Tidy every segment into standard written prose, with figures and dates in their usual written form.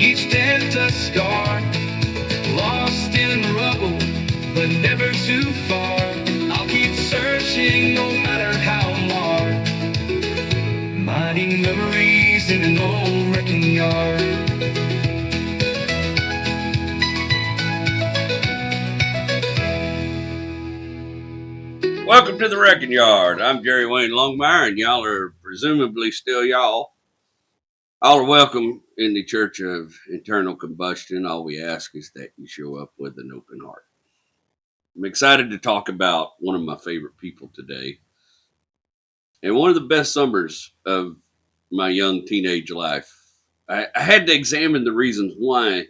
each dent a scar. Lost in the rubble, but never too far. I'll keep searching no matter how marred. Mining memories in an old wrecking yard. Welcome to the Wrecking Yard. I'm Jerry Wayne Longmire, and y'all are presumably still y'all. All are welcome in the Church of Internal Combustion. All we ask is that you show up with an open heart. I'm excited to talk about one of my favorite people today, and one of the best summers of my young teenage life. I had to examine the reasons why,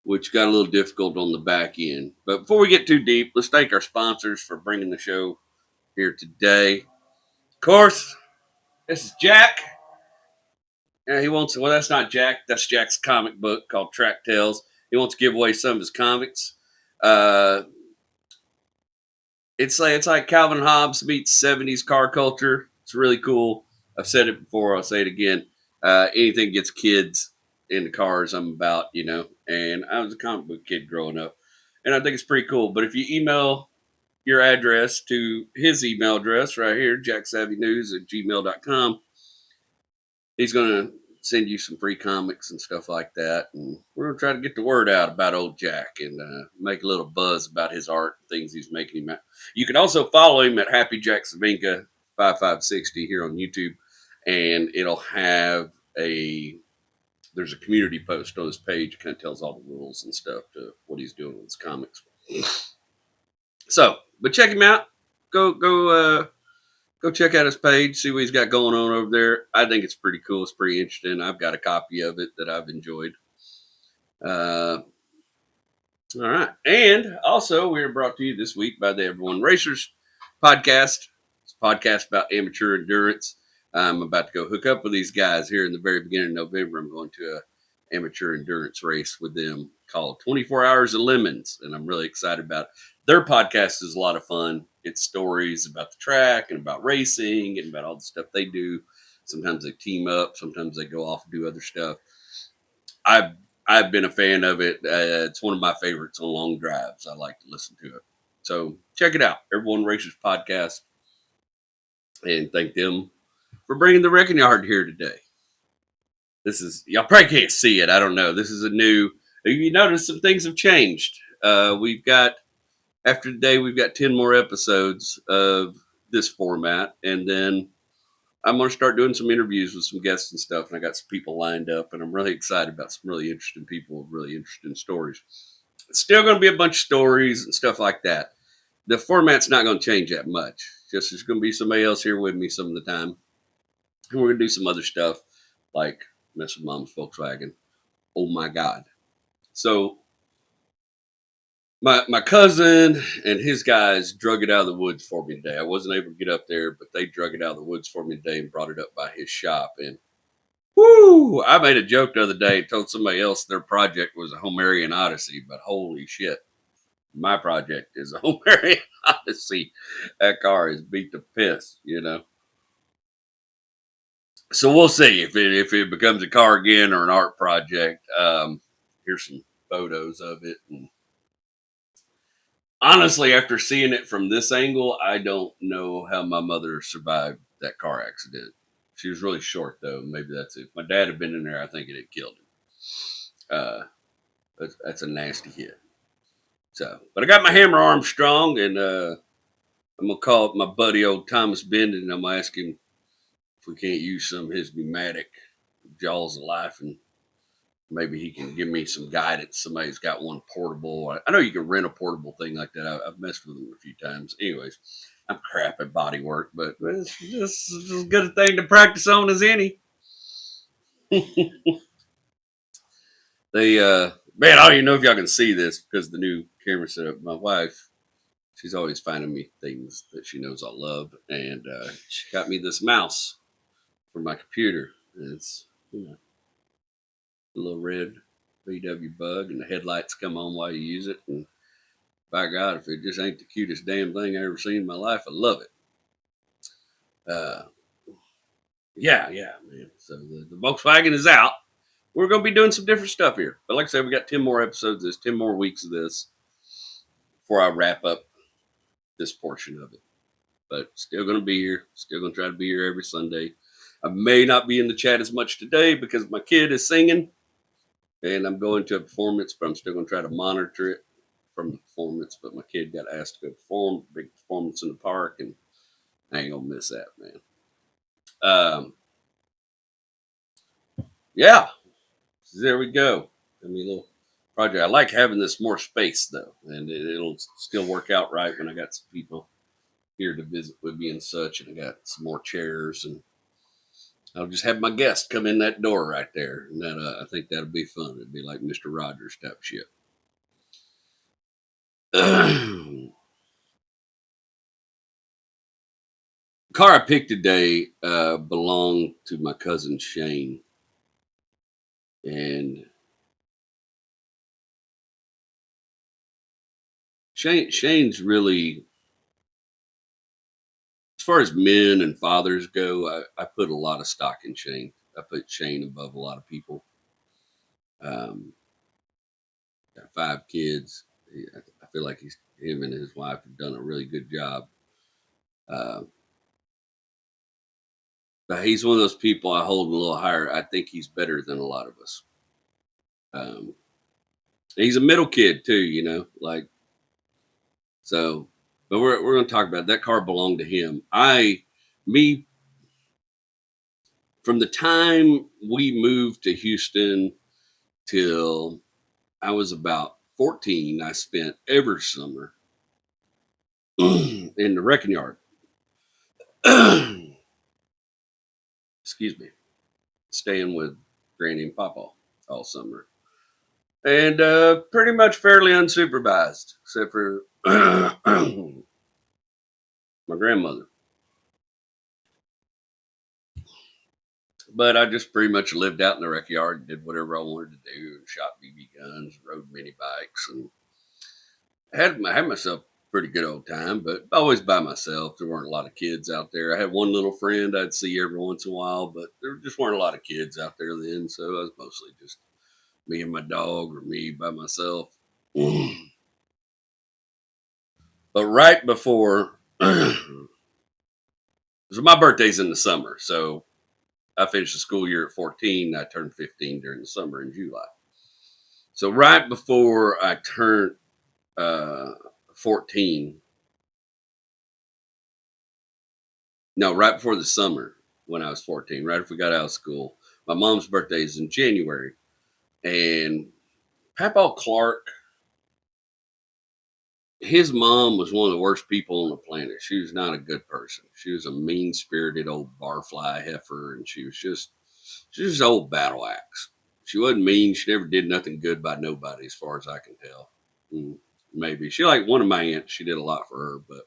which got a little difficult on the back end. But before we get too deep, let's thank our sponsors for bringing the show here today. Of course, this is Jack. Yeah, he wants. Well, that's not Jack. That's Jack's comic book called Track Tales. He wants to give away some of his comics. It's like Calvin Hobbes meets '70s car culture. It's really cool. I've said it before. I'll say it again. Anything gets kids into cars, I'm about. And I was a comic book kid growing up, and I think it's pretty cool. But if you email your address to his email address right here, jacksavvynews@gmail.com. He's going to send you some free comics and stuff like that. And we're going to try to get the word out about old Jack and make a little buzz about his art and things he's making. You can also follow him at Happy Jack Savinka 5560 here on YouTube. And it'll have there's a community post on his page. It kind of tells all the rules and stuff to what he's doing with his comics. So, but check him out. Go check out his page, see what he's got going on over there. I think it's pretty cool. It's pretty interesting. I've got a copy of it that I've enjoyed. All right. And also, we're brought to you this week by the Everyone Racers podcast. It's a podcast about amateur endurance. I'm about to go hook up with these guys here in the very beginning of November. I'm going to an amateur endurance race with them called 24 Hours of Lemons, and I'm really excited about it. Their podcast is a lot of fun. It's stories about the track and about racing and about all the stuff they do. Sometimes they team up. Sometimes they go off and do other stuff. I've been a fan of it. It's one of my favorites on long drives. I like to listen to it. So check it out. Everyone Racers podcast. And thank them for bringing the Wrecking Yard here today. Y'all probably can't see it. I don't know. This is you notice some things have changed. After today, we've got 10 more episodes of this format. And then I'm going to start doing some interviews with some guests and stuff. And I got some people lined up. And I'm really excited about some really interesting people with really interesting stories. It's still going to be a bunch of stories and stuff like that. The format's not going to change that much. Just there's going to be somebody else here with me some of the time. And we're going to do some other stuff like mess with Mom's Volkswagen. Oh, my God. So My cousin and his guys drug it out of the woods for me today. I wasn't able to get up there, but they drug it out of the woods for me today and brought it up by his shop. And whoo, I made a joke the other day and told somebody else their project was a Homerian Odyssey, but holy shit, my project is a Homerian Odyssey. That car is beat to piss, So we'll see if it becomes a car again or an art project. Here's some photos of it. And honestly, after seeing it from this angle, I don't know how my mother survived that car accident. She was really short, though. Maybe that's it. If my dad had been in there, I think it had killed him. That's a nasty hit. So, but I got my hammer arm strong, and I'm going to call up my buddy, old Thomas Benden, and I'm going to ask him if we can't use some of his pneumatic jaws of life, and maybe he can give me some guidance. Somebody's got one portable. I know you can rent a portable thing like that. I've messed with them a few times. Anyways, I'm crap at body work, but it's just as good a thing to practice on as any. Man, I don't even know if y'all can see this because the new camera setup. My wife, she's always finding me things that she knows I love, and she got me this mouse for my computer. It's a little red VW Bug, and the headlights come on while you use it. And by God, if it just ain't the cutest damn thing I ever seen in my life, I love it. Yeah, man. So the Volkswagen is out. we're going to be doing some different stuff here. But like I said, we got 10 more episodes of this, 10 more weeks of this before I wrap up this portion of it. But still going to be here. Still going to try to be here every Sunday. I may not be in the chat as much today because my kid is singing and I'm going to a performance, but I'm still going to try to monitor it from the performance. But my kid got asked to go perform, big performance in the park, and I ain't going to miss that, man. Yeah, there we go. I mean, little project. I like having this more space though, and it'll still work out right when I got some people here to visit with me and such, and I got some more chairs, and I'll just have my guest come in that door right there, and that I think that'll be fun. It'd be like Mr. Rogers type shit. Car I picked today belonged to my cousin Shane, and Shane's really, as far as men and fathers go, I put a lot of stock in Shane. I put Shane above a lot of people. Got 5 kids. I feel like him and his wife have done a really good job. Uh, but he's one of those people I hold a little higher. I think he's better than a lot of us. Um, he's a middle kid too, like so. But we're going to talk about it. That car belonged to him. Me, from the time we moved to Houston till I was about 14, I spent every summer in the wrecking yard. Excuse me, staying with Granny and Papa all summer, and pretty much fairly unsupervised, except for my grandmother. But I just pretty much lived out in the wreck yard and did whatever I wanted to do, and shot BB guns, rode mini bikes, and had myself a pretty good old time. But always by myself. There weren't a lot of kids out there. I had one little friend I'd see every once in a while, but there just weren't a lot of kids out there then. So I was mostly just me and my dog, or me by myself. But right before, so my birthday's in the summer, so I finished the school year at 14. I turned 15 during the summer in July. So right before I turned 14, no, right before the summer when I was 14, right after we got out of school, my mom's birthday is in January, and Papa Clark, his mom was one of the worst people on the planet. She was not a good person. She was a mean spirited old barfly heifer, and she was just an old battle axe. She wasn't mean. She never did nothing good by nobody, as far as I can tell. Maybe she, like one of my aunts, she did a lot for her, but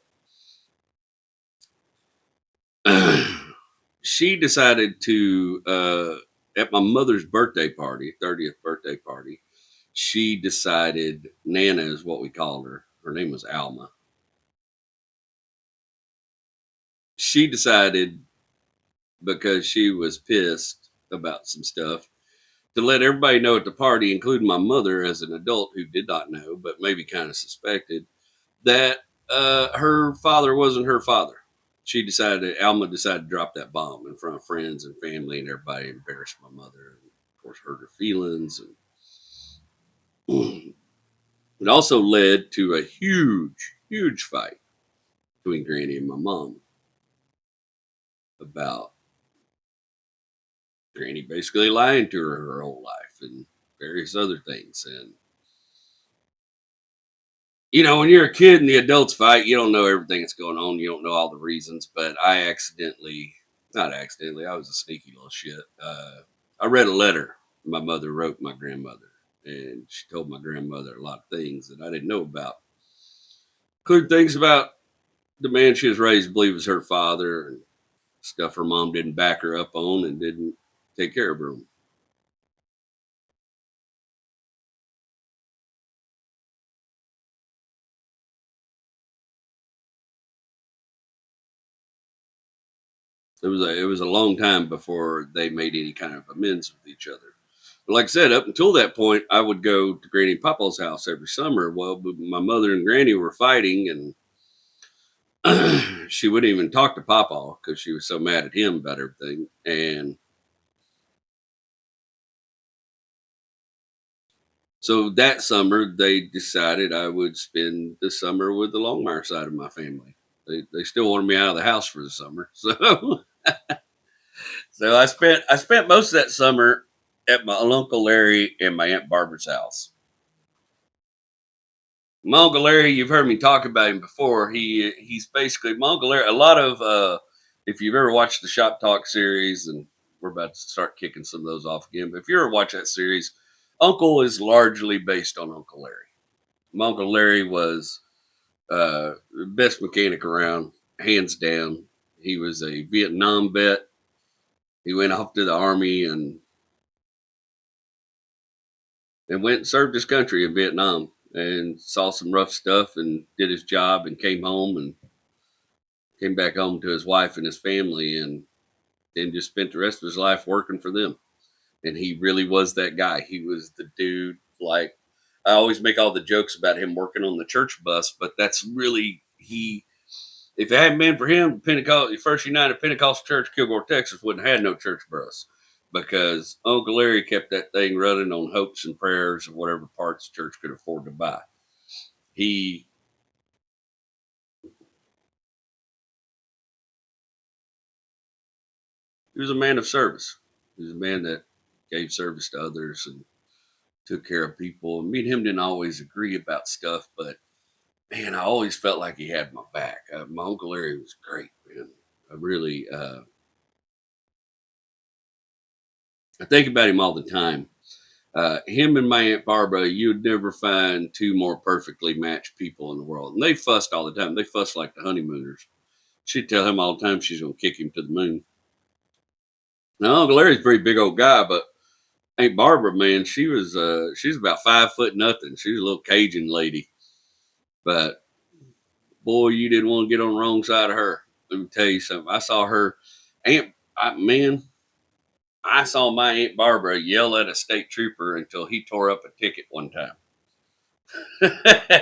she decided to at my mother's birthday party, 30th birthday party, she decided, Nana is what we called her. Her name was Alma. She decided, because she was pissed about some stuff, to let everybody know at the party, including my mother as an adult who did not know, but maybe kind of suspected, that her father wasn't her father. Alma decided to drop that bomb in front of friends and family, and everybody embarrassed my mother, and of course hurt her feelings. And it also led to a huge fight between Granny and my mom about Granny basically lying to her whole life and various other things. And when you're a kid and the adults fight, you don't know everything that's going on. You don't know all the reasons. But not accidentally, I was a sneaky little shit. I read a letter my mother wrote my grandmother, and she told my grandmother a lot of things that I didn't know about, including things about the man she was raised to believe was her father, and stuff her mom didn't back her up on and didn't take care of her. It was a long time before they made any kind of amends with each other. Like I said, up until that point, I would go to Granny and Papa's house every summer. Well, but my mother and Granny were fighting, and she wouldn't even talk to Papa because she was so mad at him about everything. And so that summer, they decided I would spend the summer with the Longmire side of my family. They still wanted me out of the house for the summer, so I spent most of that summer at my Uncle Larry and my Aunt Barbara's house. My Uncle Larry, you've heard me talk about him before. He's basically my Uncle Larry. A lot of if you've ever watched the Shop Talk series, and we're about to start kicking some of those off again, but if you ever watch that series, Uncle is largely based on Uncle Larry. My Uncle Larry was the best mechanic around, hands down. He was a Vietnam vet. He went off to the army and went and served his country in Vietnam and saw some rough stuff and did his job and came home and came back home to his wife and his family and then just spent the rest of his life working for them. And he really was that guy. He was the dude. Like, I always make all the jokes about him working on the church bus, but that's really he. If it hadn't been for him, Pentecost, First United Pentecostal Church, Kilgore, Texas, wouldn't have had no church bus because Uncle Larry kept that thing running on hopes and prayers and whatever parts the church could afford to buy. He he was a man of service. He was a man that gave service to others and took care of people. And me and him didn't always agree about stuff, but man, I always felt like he had my back. My Uncle Larry was great, man. I really, I think about him all the time. Him and my Aunt Barbara, you'd never find two more perfectly matched people in the world. And they fussed all the time. They fussed like the honeymooners. She'd tell him all the time she's going to kick him to the moon. Now, Uncle Larry's a pretty big old guy, but Aunt Barbara, man, she's about 5 foot nothing. She was a little Cajun lady, but boy, you didn't want to get on the wrong side of her. Let me tell you something. I saw her, man, I saw my Aunt Barbara yell at a state trooper until he tore up a ticket one time.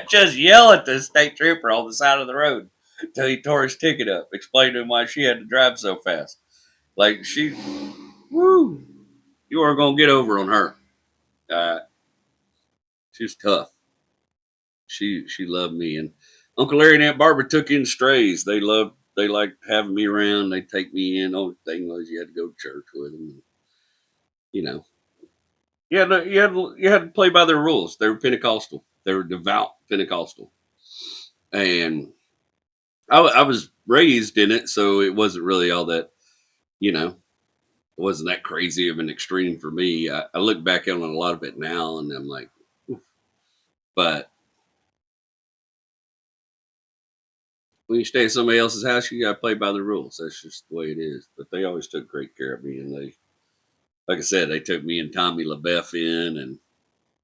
Just yell at the state trooper on the side of the road until he tore his ticket up, explained to him why she had to drive so fast. Like woo, you are gonna get over on her. Uh, she's tough. She loved me, and Uncle Larry and Aunt Barbara took in strays. They liked having me around. They take me in. Only thing was you had to go to church with them. You know, you had to play by their rules. They were Pentecostal. They were devout Pentecostal, and I was raised in it, so it wasn't really all that. You know, it wasn't that crazy of an extreme for me. I look back on a lot of it now, and I'm like, oof. But when you stay at somebody else's house, you got to play by the rules. That's just the way it is. But they always took great care of me, and like I said, they took me and Tommy LaBeouf in, and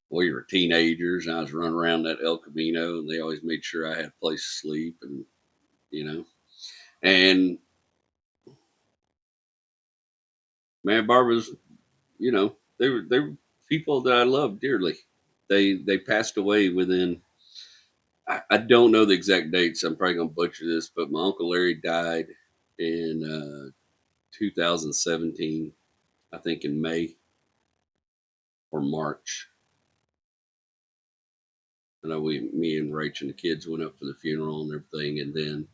we were teenagers, and I was running around that El Camino, and they always made sure I had a place to sleep, and you know, and man, Barbara's, they were people that I loved dearly. They passed away within. I don't know the exact dates. I'm probably gonna butcher this, but my Uncle Larry died in 2017, I think in May or March. I know me and Rach and the kids went up for the funeral and everything, and then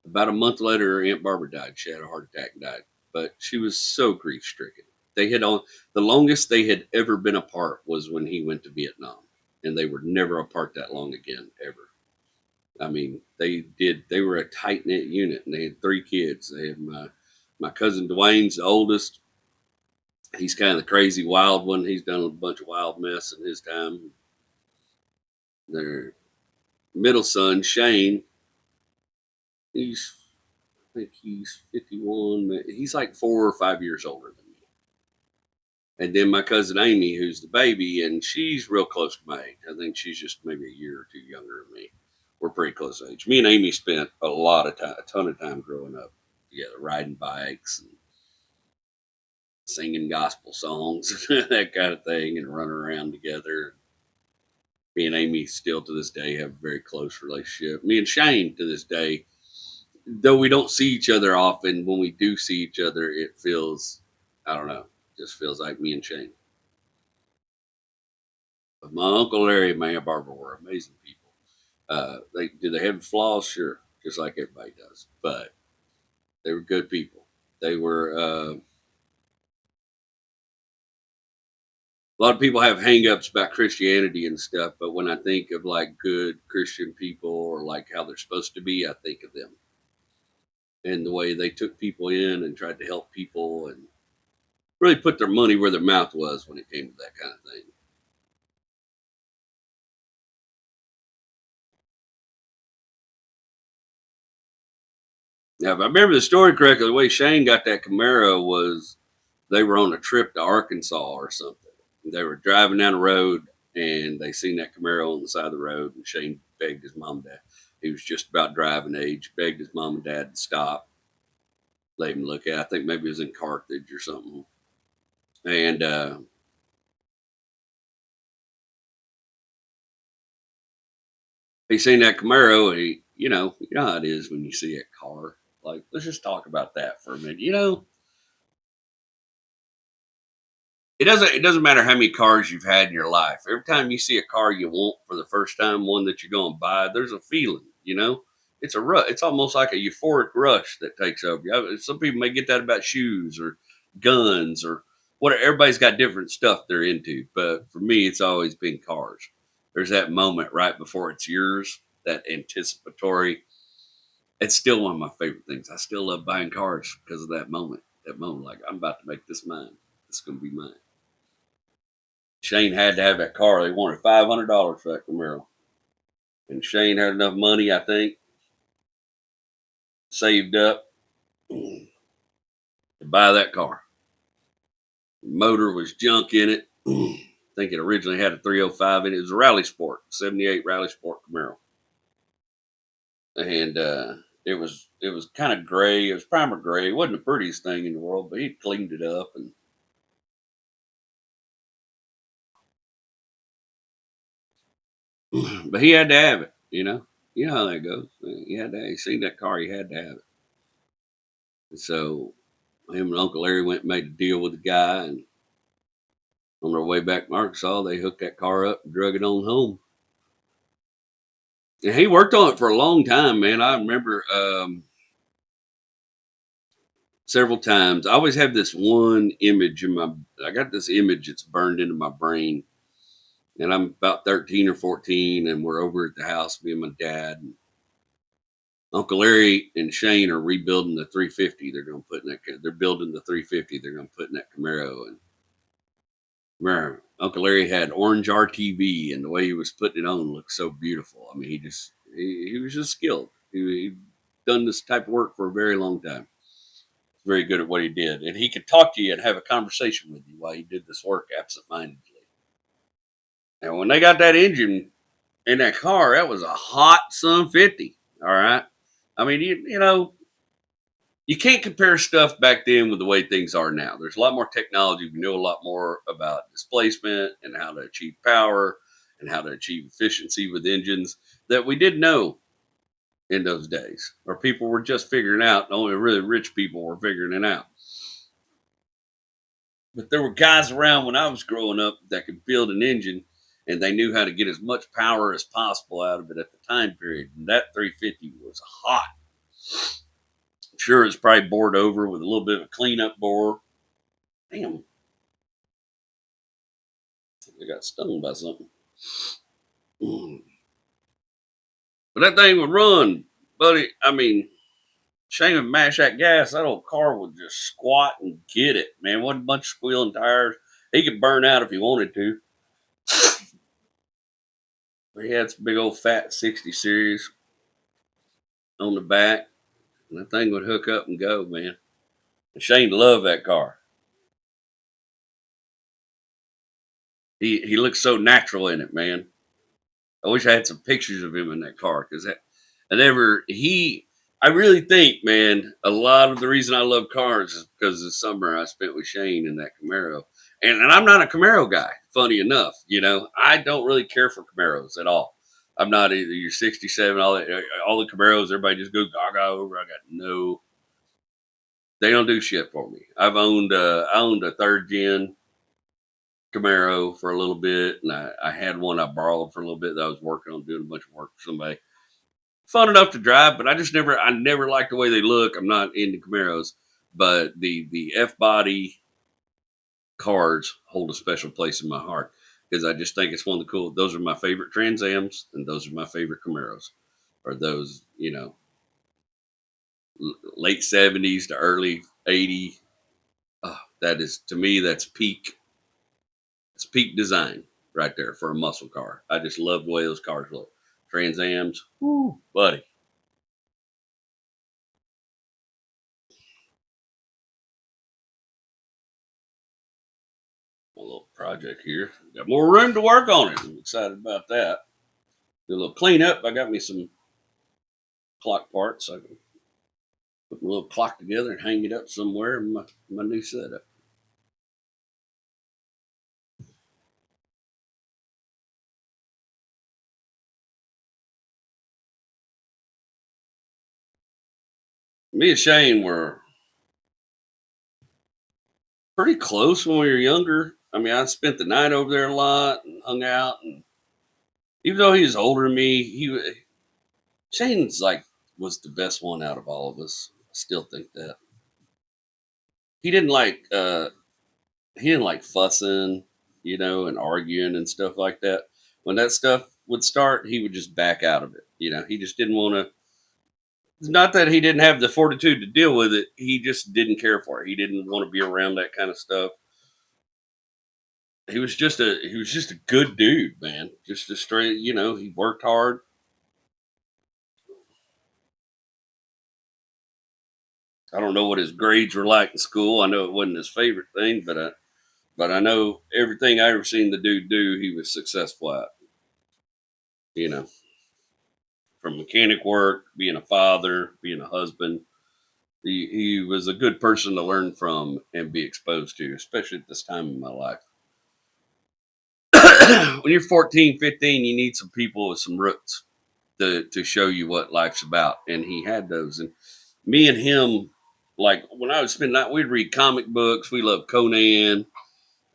about a month later, Aunt Barbara died. She had a heart attack and died, but she was so grief stricken. They had on the longest they had ever been apart was when he went to Vietnam, and they were never apart that long again ever. I mean, they were a tight knit unit, and they had 3 kids. They had my cousin Dwayne's the oldest. He's kind of the crazy wild one. He's done a bunch of wild mess in his time. Their middle son Shane, he's I think he's 51. He's like 4 or 5 years older than me. And then my cousin Amy, who's the baby, and she's real close to my age. I think she's just maybe a year or two younger than me. We're pretty close age. Me and Amy spent a lot of time, a ton of time growing up together, riding bikes. And singing gospel songs, that kind of thing, and running around together. Me and Amy still to this day have a very close relationship. Me and Shane to this day, though we don't see each other often, when we do see each other, it feels, I don't know, just feels like me and Shane. But my Uncle Larry and my Aunt Barbara were amazing people. They have flaws? Sure, just like everybody does, but they were good people. They were, a lot of people have hangups about Christianity and stuff, but when I think of like good Christian people or like how they're supposed to be, I think of them and the way they took people in and tried to help people and really put their money where their mouth was when it came to that kind of thing. Now, if I remember the story correctly, the way Shane got that Camaro was they were on a trip to Arkansas or something. They were driving down the road and they seen that Camaro on the side of the road. And Shane begged his mom and dad. He was just about driving age, begged his mom and dad to stop, let him look at it. I think maybe it was in Carthage or something. And he seen that Camaro. You know how it is when you see a car. Like, let's just talk about that for a minute. It doesn't matter how many cars you've had in your life. Every time you see a car you want for the first time, one that you're going to buy, there's a feeling. It's a rush. It's almost like a euphoric rush that takes over you. Some people may get that about shoes or guns or whatever. Everybody's got different stuff they're into, but for me, it's always been cars. There's that moment right before it's yours, that anticipatory. It's still one of my favorite things. I still love buying cars because of that moment. That moment, like I'm about to make this mine. It's going to be mine. Shane had to have that car. They wanted $500 for that Camaro, and Shane had enough money, I think, saved up to buy that car. The motor was junk in it. I think it originally had a 305 in it. It was a Rally Sport, 78 Rally Sport Camaro, and it was kind of gray. It was primer gray. It wasn't the prettiest thing in the world, but he cleaned it up and. But he had to have it. You know how that goes. He had to. He seen that car. He had to have it. And so him and Uncle Larry went and made a deal with the guy, and on their way back from Arkansas, they hooked that car up and drug it on home. And he worked on it for a long time, man. I remember several times. I always have this one image in my. I got this image that's burned into my brain, and I'm about 13 or 14, and we're over at the house, me and my dad. And Uncle Larry and Shane are rebuilding the 350. They're going to put in that. They're building the 350. They're going to put in that Camaro. And remember, Uncle Larry had orange RTV, and the way he was putting it on looked so beautiful. I mean, he was just skilled. He done this type of work for a very long time. Very good at what he did, and he could talk to you and have a conversation with you while he did this work absentmindedly. And when they got that engine in that car, that was a hot Sun 50. All right. I mean, you can't compare stuff back then with the way things are now. There's a lot more technology. We know a lot more about displacement and how to achieve power and how to achieve efficiency with engines that we didn't know in those days, or people were just figuring out. Only really rich people were figuring it out. But there were guys around when I was growing up that could build an engine and they knew how to get as much power as possible out of it at the time period. And that 350 was hot. Sure, it's probably bored over with a little bit of a cleanup bore. Damn, I got stung by something. But that thing would run, buddy. I mean, shame and mash that gas. That old car would just squat and get it, man. Wasn't a bunch of squealing tires. He could burn out if he wanted to. But he had some big old fat 60 series on the back, and that thing would hook up and go, man. And Shane loved that car. He looked so natural in it, man. I wish I had some pictures of him in that car because I never I really think, man, a lot of the reason I love cars is because of the summer I spent with Shane in that Camaro. And I'm not a Camaro guy, funny enough. I don't really care for Camaros at all. I'm not either your 67, all the Camaros, everybody just go gaga over. I got no, they don't do shit for me. I owned a third gen Camaro for a little bit, and I had one I borrowed for a little bit that I was working on doing a bunch of work for somebody. Fun enough to drive, but I never liked the way they look. I'm not into Camaros, but the F body cars hold a special place in my heart because I just think it's one of the cool. Those are my favorite Trans Ams, and those are my favorite Camaros. Or those, late '70s to early '80s. Oh, that is to me, that's peak. It's peak design right there for a muscle car. I just love the way those cars look. Trans Ams, woo, buddy. A little project here. Got more room to work on it. I'm excited about that. Do a little cleanup. I got me some clock parts. So I can put my little clock together and hang it up somewhere in my new setup. Me and Shane were pretty close when we were younger. I mean, I spent the night over there a lot and hung out. And even though he was older than me, Shane's like was the best one out of all of us. I still think that he didn't like he didn't like fussing, and arguing and stuff like that. When that stuff would start, he would just back out of it. He just didn't want to. Not that he didn't have the fortitude to deal with it. He just didn't care for it. He didn't want to be around that kind of stuff. He was just a good dude, man. Just a straight, he worked hard. I don't know what his grades were like in school. I know it wasn't his favorite thing, but I know everything I ever seen the dude do, he was successful at. You know, from mechanic work, being a father, being a husband. He was a good person to learn from and be exposed to, especially at this time in my life. When you're 14, 15, you need some people with some roots to show you what life's about. And he had those. And me and him, like when I would spend night, we'd read comic books. We loved Conan,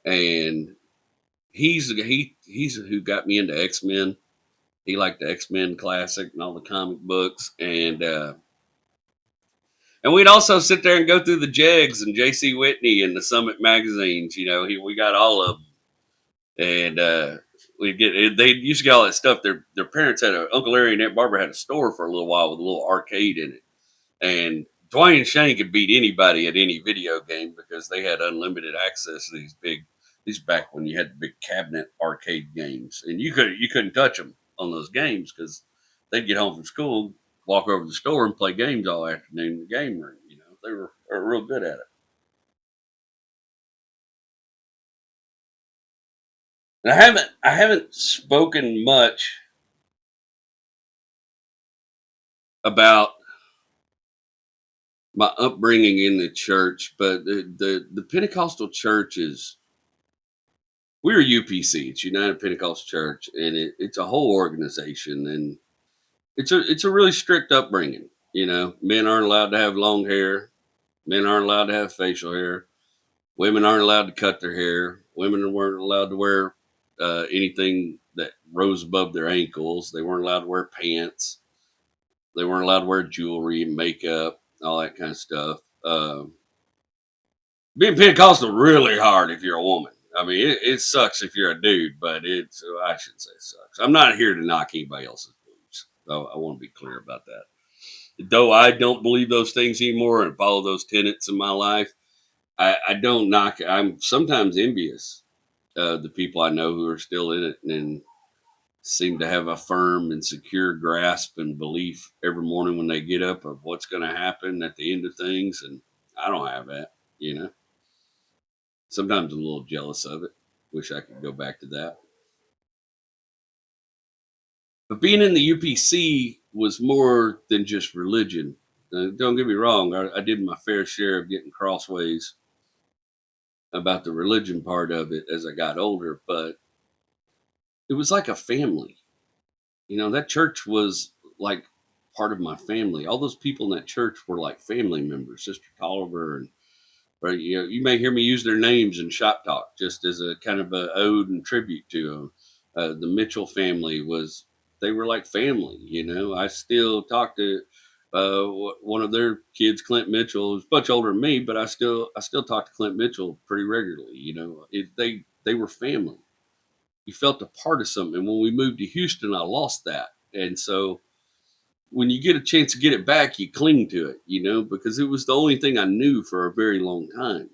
and he's who got me into X-Men. He liked the X-Men classic and all the comic books, and we'd also sit there and go through the Jegs and J.C. Whitney and the Summit magazines. We got all of them, and they used to get all that stuff. Their parents had Uncle Larry and Aunt Barbara had a store for a little while with a little arcade in it, and Dwayne and Shane could beat anybody at any video game because they had unlimited access to these back when you had the big cabinet arcade games, and you couldn't touch them on those games because they'd get home from school, walk over to the store, and play games all afternoon in the game room. They were real good at it. And I haven't spoken much about my upbringing in the church, but the Pentecostal church is we're UPC. It's United Pentecostal Church, and it's a whole organization, and it's a really strict upbringing. Men aren't allowed to have long hair. Men aren't allowed to have facial hair. Women aren't allowed to cut their hair. Women weren't allowed to wear anything that rose above their ankles. They weren't allowed to wear pants. They weren't allowed to wear jewelry and makeup, all that kind of stuff. Being Pentecostal really hard if you're a woman. I mean, it sucks if you're a dude, but I shouldn't say it sucks. I'm not here to knock anybody else's beliefs. So I want to be clear about that. Though I don't believe those things anymore and follow those tenets in my life, I don't knock. I'm sometimes envious of the people I know who are still in it and seem to have a firm and secure grasp and belief every morning when they get up of what's going to happen at the end of things. And I don't have that, you know. Sometimes I'm a little jealous of it. Wish I could go back to that. But being in the UPC was more than just religion. Don't get me wrong. I did my fair share of getting crossways about the religion part of it as I got older, but it was like a family. That church was like part of my family. All those people in that church were like family members. Sister Tolliver and right, you may hear me use their names in shop talk just as a kind of a ode and tribute to them. The Mitchell family they were like family. I still talk to one of their kids, Clint Mitchell, who's much older than me, but I still talk to Clint Mitchell pretty regularly. They were family. You felt a part of something. And when we moved to Houston, I lost that. And so when you get a chance to get it back, you cling to it, because it was the only thing I knew for a very long time.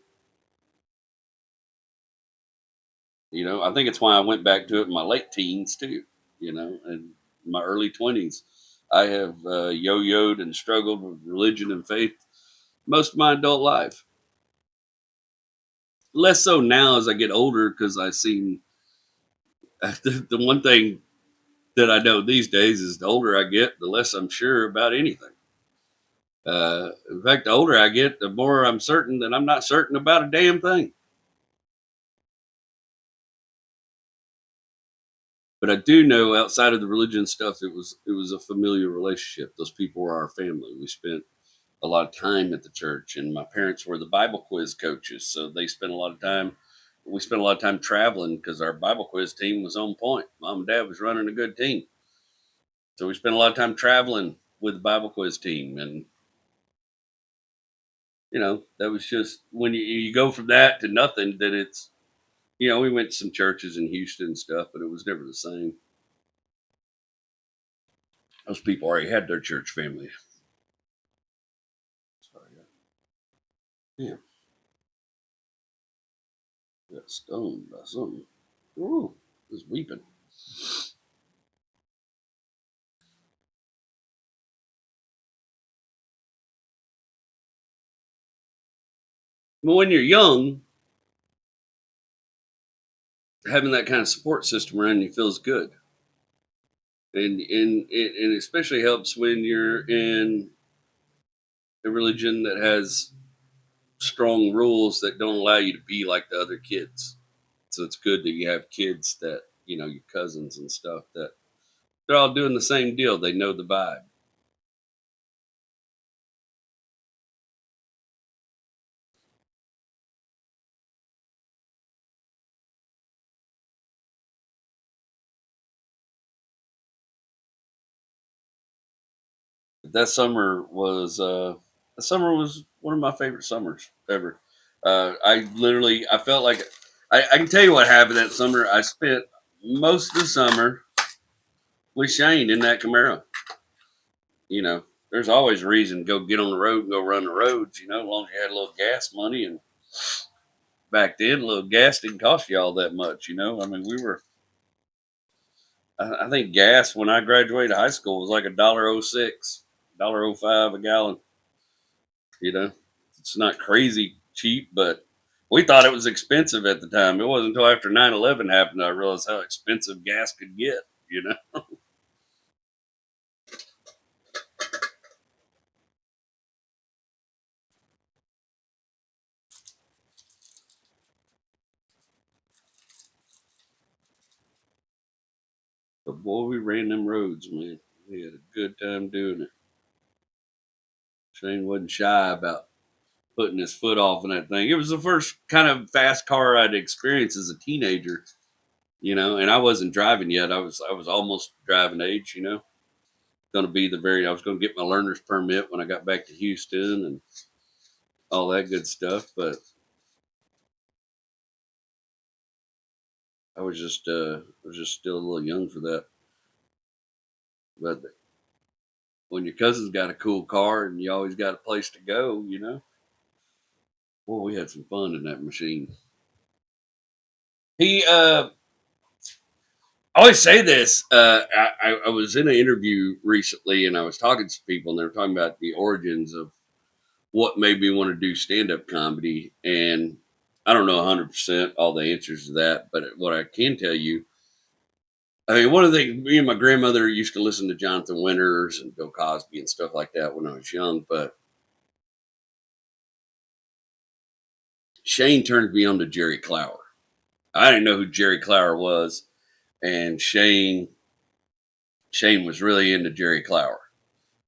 I think it's why I went back to it in my late teens too, and my early 20s. I have yo-yoed and struggled with religion and faith most of my adult life. Less so now as I get older because I've seen the one thing that I know these days is the older I get, the less I'm sure about anything. In fact, the older I get, the more I'm certain that I'm not certain about a damn thing. But I do know outside of the religion stuff, it was a familiar relationship. Those people were our family. We spent a lot of time at the church, and my parents were the Bible quiz coaches, so they spent a lot of time. We spent a lot of time traveling because our Bible quiz team was on point. Mom and Dad was running a good team, so we spent a lot of time traveling with the Bible quiz team, and that was just when you go from that to nothing. Then it's we went to some churches in Houston and stuff, but it was never the same. Those people already had their church family. Sorry, yeah, got stoned by something. Ooh, it was weeping. But when you're young, having that kind of support system around you feels good, and it especially helps when you're in a religion that has strong rules that don't allow you to be like the other kids. So it's good that you have kids that your cousins and stuff that they're all doing the same deal. They know the vibe. That summer was one of my favorite summers ever. I felt like I can tell you what happened that summer. I spent most of the summer with Shane in that Camaro. There's always a reason to go get on the road and go run the roads. As long as you had a little gas money, and back then, a little gas didn't cost you all that much. I mean, we were. I think gas when I graduated high school was like $1.06, $1.05 a gallon. You know, it's not crazy cheap, but we thought it was expensive at the time. It wasn't until after 9/11 happened I realized how expensive gas could get. You know, but boy, we ran them roads, man. We had a good time doing it. Shane wasn't shy about putting his foot off in that thing. It was the first kind of fast car I'd experienced as a teenager, and I wasn't driving yet. I was almost driving age, Going to be I was going to get my learner's permit when I got back to Houston and all that good stuff, but I was just still a little young for that. But when your cousin's got a cool car and you always got a place to go, boy, we had some fun in that machine. He I always say this. I was in an interview recently, and I was talking to some people, and they were talking about the origins of what made me want to do stand up comedy. And I don't know 100% all the answers to that, but what I can tell you I mean, one of the things, me and my grandmother used to listen to Jonathan Winters and Bill Cosby and stuff like that when I was young, but Shane turned me on to Jerry Clower. I didn't know who Jerry Clower was, and Shane was really into Jerry Clower,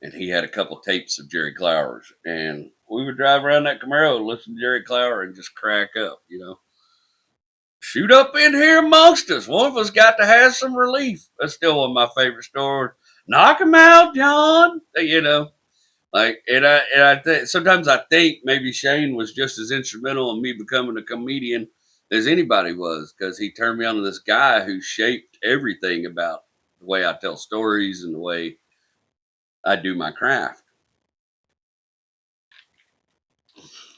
and he had a couple tapes of Jerry Clower's, and we would drive around that Camaro, listen to Jerry Clower, and just crack up. Shoot up in here amongst us. One of us got to have some relief. That's still one of my favorite stories. Knock him out, John. Like, sometimes I think maybe Shane was just as instrumental in me becoming a comedian as anybody was, because he turned me on to this guy who shaped everything about the way I tell stories and the way I do my craft.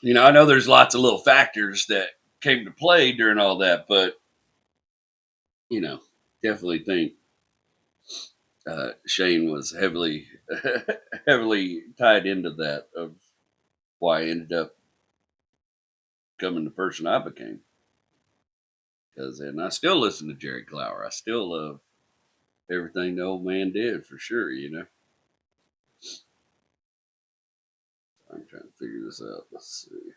I know there's lots of little factors that came to play during all that, but you know, definitely think Shane was heavily heavily tied into that of why I ended up becoming the person I became. And I still listen to Jerry Clower. I still love everything the old man did for sure. I'm trying to figure this out. Let's see.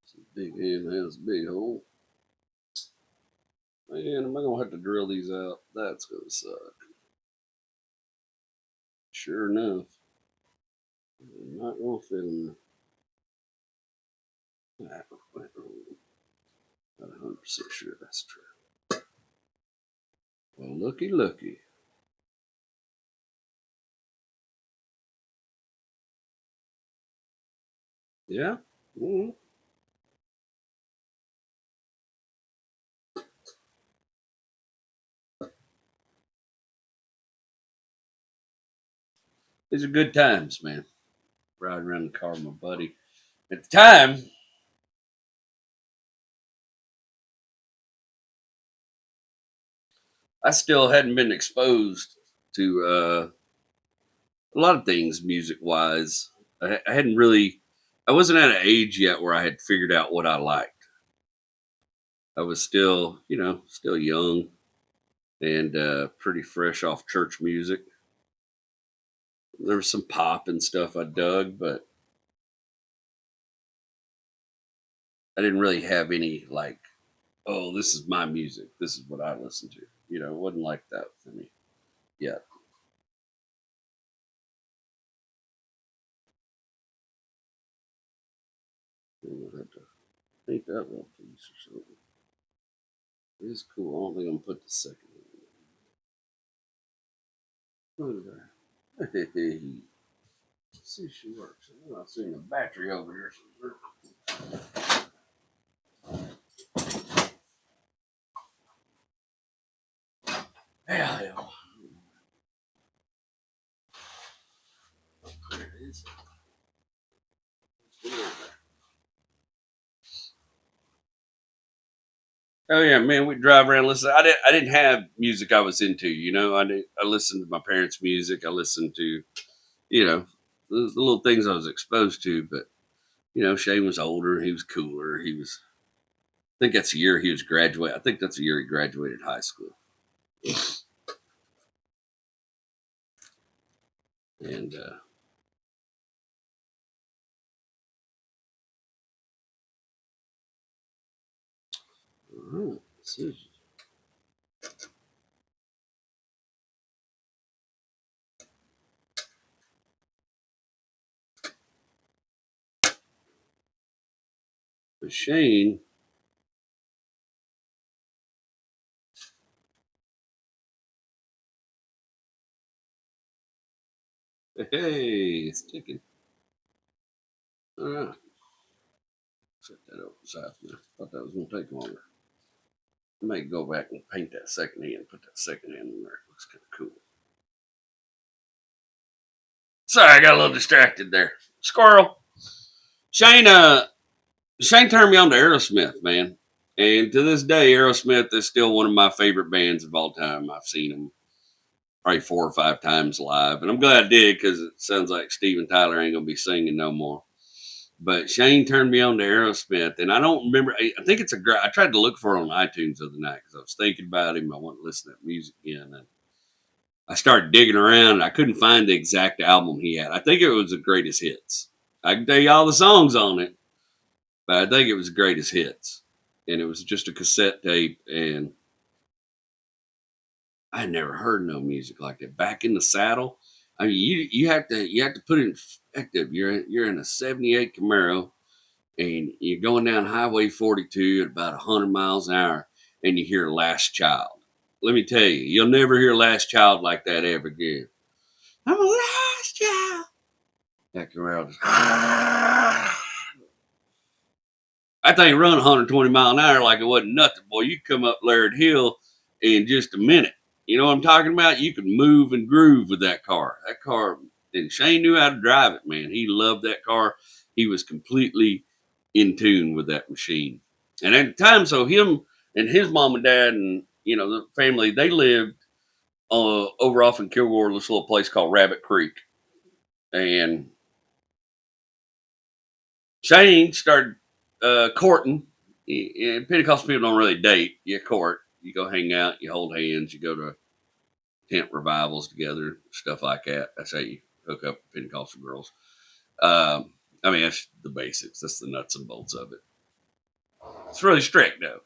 Some big hand has a big hole. Man, am I gonna have to drill these out? That's gonna suck. Sure enough, I'm not gonna fit in there. Not 100% sure that's true. Well, looky. Yeah. Mm-hmm. These are good times, man. Riding around the car with my buddy. At the time, I still hadn't been exposed to a lot of things music wise. I hadn't really, I wasn't at an age yet where I had figured out what I liked. I was still young and pretty fresh off church music. There was some pop and stuff I dug, but I didn't really have any like, oh, this is my music. This is what I listen to. It wasn't like that for me yet. I'm gonna have to paint that little piece or something. It's cool. I don't think I'm gonna put the second one. Look at her. Hey, see if she works. I'm not seeing a battery over here. Hell. There it is. Oh yeah, man, we drive around listen. I didn't have music I was into. I listened to my parents' music. I listened to the little things I was exposed to. But Shane was older. He was cooler. I think that's the year he was graduate. I think that's the year he graduated high school. And all right, let's see. But Shane, hey, it's ticking. All right, set that over beside me. Thought that was gonna take longer. I may go back and paint that second hand. Put that second hand in there. It looks kind of cool. Sorry, I got a little distracted there. Squirrel. Shane, Shane turned me on to Aerosmith, man. And to this day, Aerosmith is still one of my favorite bands of all time. I've seen them probably 4 or 5 times live. And I'm glad I did, because it sounds like Steven Tyler ain't going to be singing no more. But Shane turned me on to Aerosmith, and I don't remember. I think it's a great. I tried to look for it on iTunes the other night because I was thinking about him. I wanted to listen to that music again, and I started digging around. And I couldn't find the exact album he had. I think it was the greatest hits. I can tell you all the songs on it, but I think it was the greatest hits, and it was just a cassette tape. And I had never heard no music like that. Back in the Saddle. I mean, you have to put it in perspective. You're in a '78 Camaro, and you're going down Highway 42 at about 100 miles an hour, and you hear Last Child. Let me tell you, you'll never hear Last Child like that ever again. I'm a last child. That Camaro just, I think run 120 mile an hour like it wasn't nothing. Boy, you come up Laird Hill in just a minute. You know what I'm talking about? You can move and groove with that car. That car, and Shane knew how to drive it, man. He loved that car. He was completely in tune with that machine. And at the time, so him and his mom and dad and, the family, they lived over off in Kilgore, this little place called Rabbit Creek. And Shane started courting. And Pentecostal people don't really date. You court. You go hang out. You hold hands. You go to tent revivals together, stuff like that. That's how you hook up with Pentecostal girls. I mean, that's the basics. That's the nuts and bolts of it. It's really strict, though.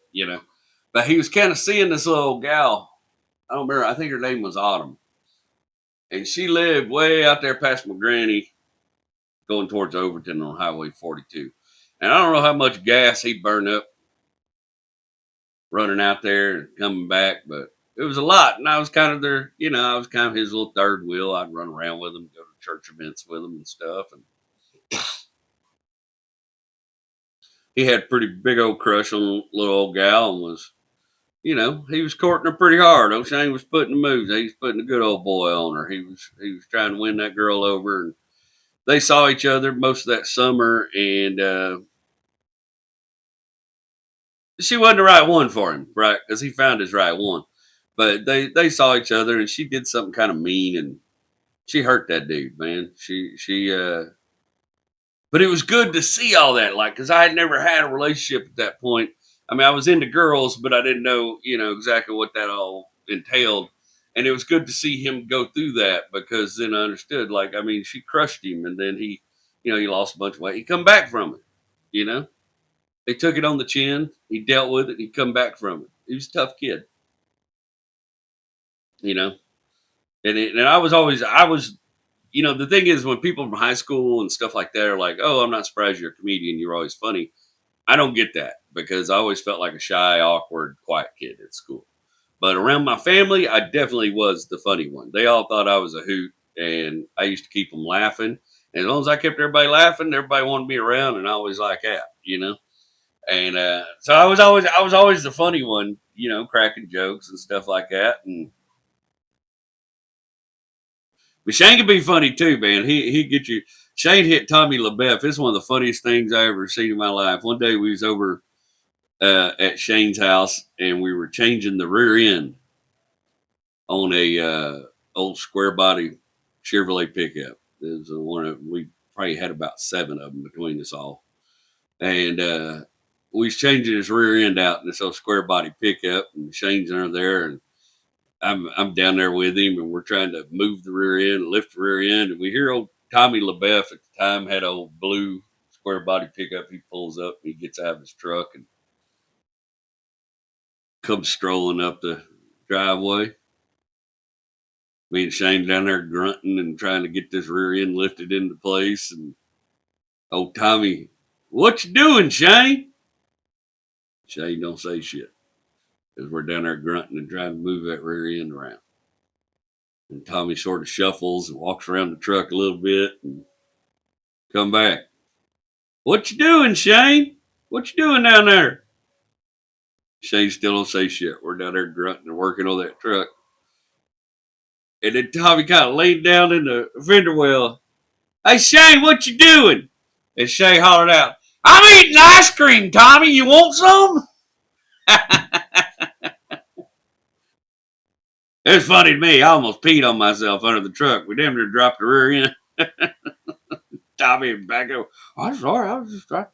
But he was kind of seeing this little gal. I don't remember. I think her name was Autumn. And she lived way out there past my granny, going towards Overton on Highway 42. And I don't know how much gas he burned up running out there and coming back, but it was a lot. And I was kind of I was kind of his little third wheel. I'd run around with him, go to church events with him and stuff. And he had a pretty big old crush on little old gal and was, he was courting her pretty hard. O'Shane was putting the moves. He was putting a good old boy on her. He was trying to win that girl over, and they saw each other most of that summer, and she wasn't the right one for him, right? Because he found his right one. But they saw each other, and she did something kind of mean, and she hurt that dude, man. But it was good to see all that, like, because I had never had a relationship at that point. I mean, I was into girls, but I didn't know, exactly what that all entailed. And it was good to see him go through that because then I understood, like, I mean, she crushed him, and then he lost a bunch of weight. He come back from it, you know. They took it on the chin. He dealt with it. He come back from it. He was a tough kid, you know. And the thing is, when people from high school and stuff like that are like, "Oh, I'm not surprised you're a comedian. You're always funny." I don't get that because I always felt like a shy, awkward, quiet kid at school. But around my family, I definitely was the funny one. They all thought I was a hoot, and I used to keep them laughing. And as long as I kept everybody laughing, everybody wanted me around, and I always like that. And so I was always the funny one, cracking jokes and stuff like that. And but Shane can be funny too, man. He get you. Shane hit Tommy LaBeouf. It's one of the funniest things I ever seen in my life. One day we was over at Shane's house, and we were changing the rear end on a old square body Chevrolet pickup. It was one of we probably had about 7 of them between us all, and we was changing his rear end out in this old square body pickup, and Shane's under there, and I'm down there with him, and we're trying to move the rear end, lift the rear end, and we hear old Tommy LaBeouf at the time had an old blue square body pickup. He pulls up, and he gets out of his truck and comes strolling up the driveway. Me and Shane down there grunting and trying to get this rear end lifted into place. And old Tommy, "What you doing, Shane?" Shane don't say shit because we're down there grunting and trying to move that rear end around. And Tommy sort of shuffles and walks around the truck a little bit and come back. "What you doing, Shane? What you doing down there?" Shane still don't say shit. We're down there grunting and working on that truck. And then Tommy kind of laid down in the fender well. "Hey, Shane, what you doing?" And Shane hollered out, "I'm eating ice cream, Tommy. You want some?" It was funny to me. I almost peed on myself under the truck. We damn near dropped the rear end. Tommy in the back of, I'm sorry, I was just trying.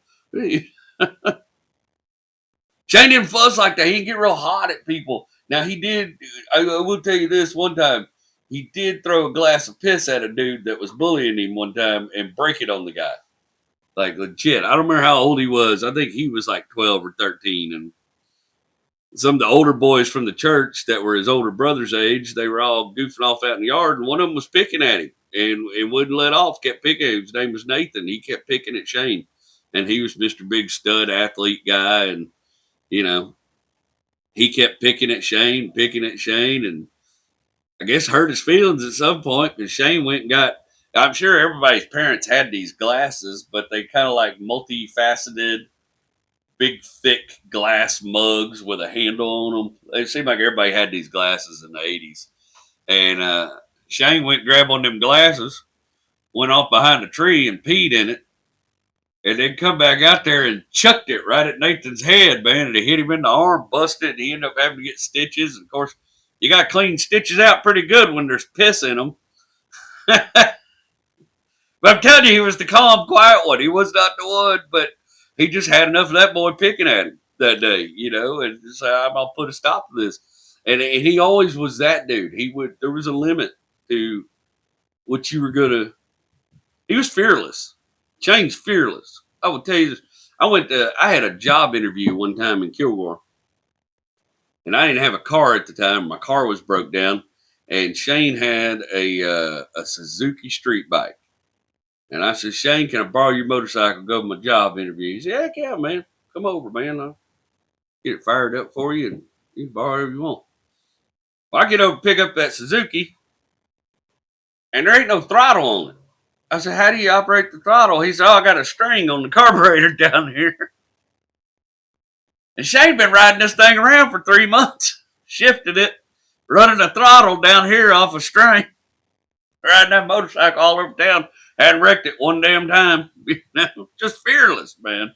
Shane didn't fuss like that. He didn't get real hot at people. Now he did. I will tell you this: one time, he did throw a glass of piss at a dude that was bullying him one time and break it on the guy. Like legit. I don't remember how old he was. I think he was like 12 or 13. And some of the older boys from the church that were his older brother's age, they were all goofing off out in the yard, and one of them was picking at him and wouldn't let off. Kept picking. His name was Nathan. He kept picking at Shane, and he was Mr. Big Stud athlete guy, and you know he kept picking at Shane, and I guess hurt his feelings at some point because Shane went and got. I'm sure everybody's parents had these glasses, but they kind of like multifaceted, big, thick glass mugs with a handle on them. It seemed like everybody had these glasses in the 80s. And Shane went and grabbed one of them glasses, went off behind a tree and peed in it, and then come back out there and chucked it right at Nathan's head, man. And it hit him in the arm, busted, and he ended up having to get stitches. And of course, you got to clean stitches out pretty good when there's piss in them. But I'm telling you, he was the calm, quiet one. He was not the one, but he just had enough of that boy picking at him that day, and just I'm gonna put a stop to this. And he always was that dude. There was a limit to what you were gonna. He was fearless. Shane's fearless. I will tell you this. I had a job interview one time in Kilgore, and I didn't have a car at the time. My car was broke down, and Shane had a Suzuki street bike. And I said, Shane, can I borrow your motorcycle? Go to my job interview. He said, heck yeah, man. Come over, man. I'll get it fired up for you, and you can borrow whatever you want. Well, I get over, pick up that Suzuki, and there ain't no throttle on it. I said, how do you operate the throttle? He said, I got a string on the carburetor down here. And Shane been riding this thing around for 3 months, shifted it, running the throttle down here off a string, riding that motorcycle all over town. Hadn't wrecked it one damn time. Just fearless, man.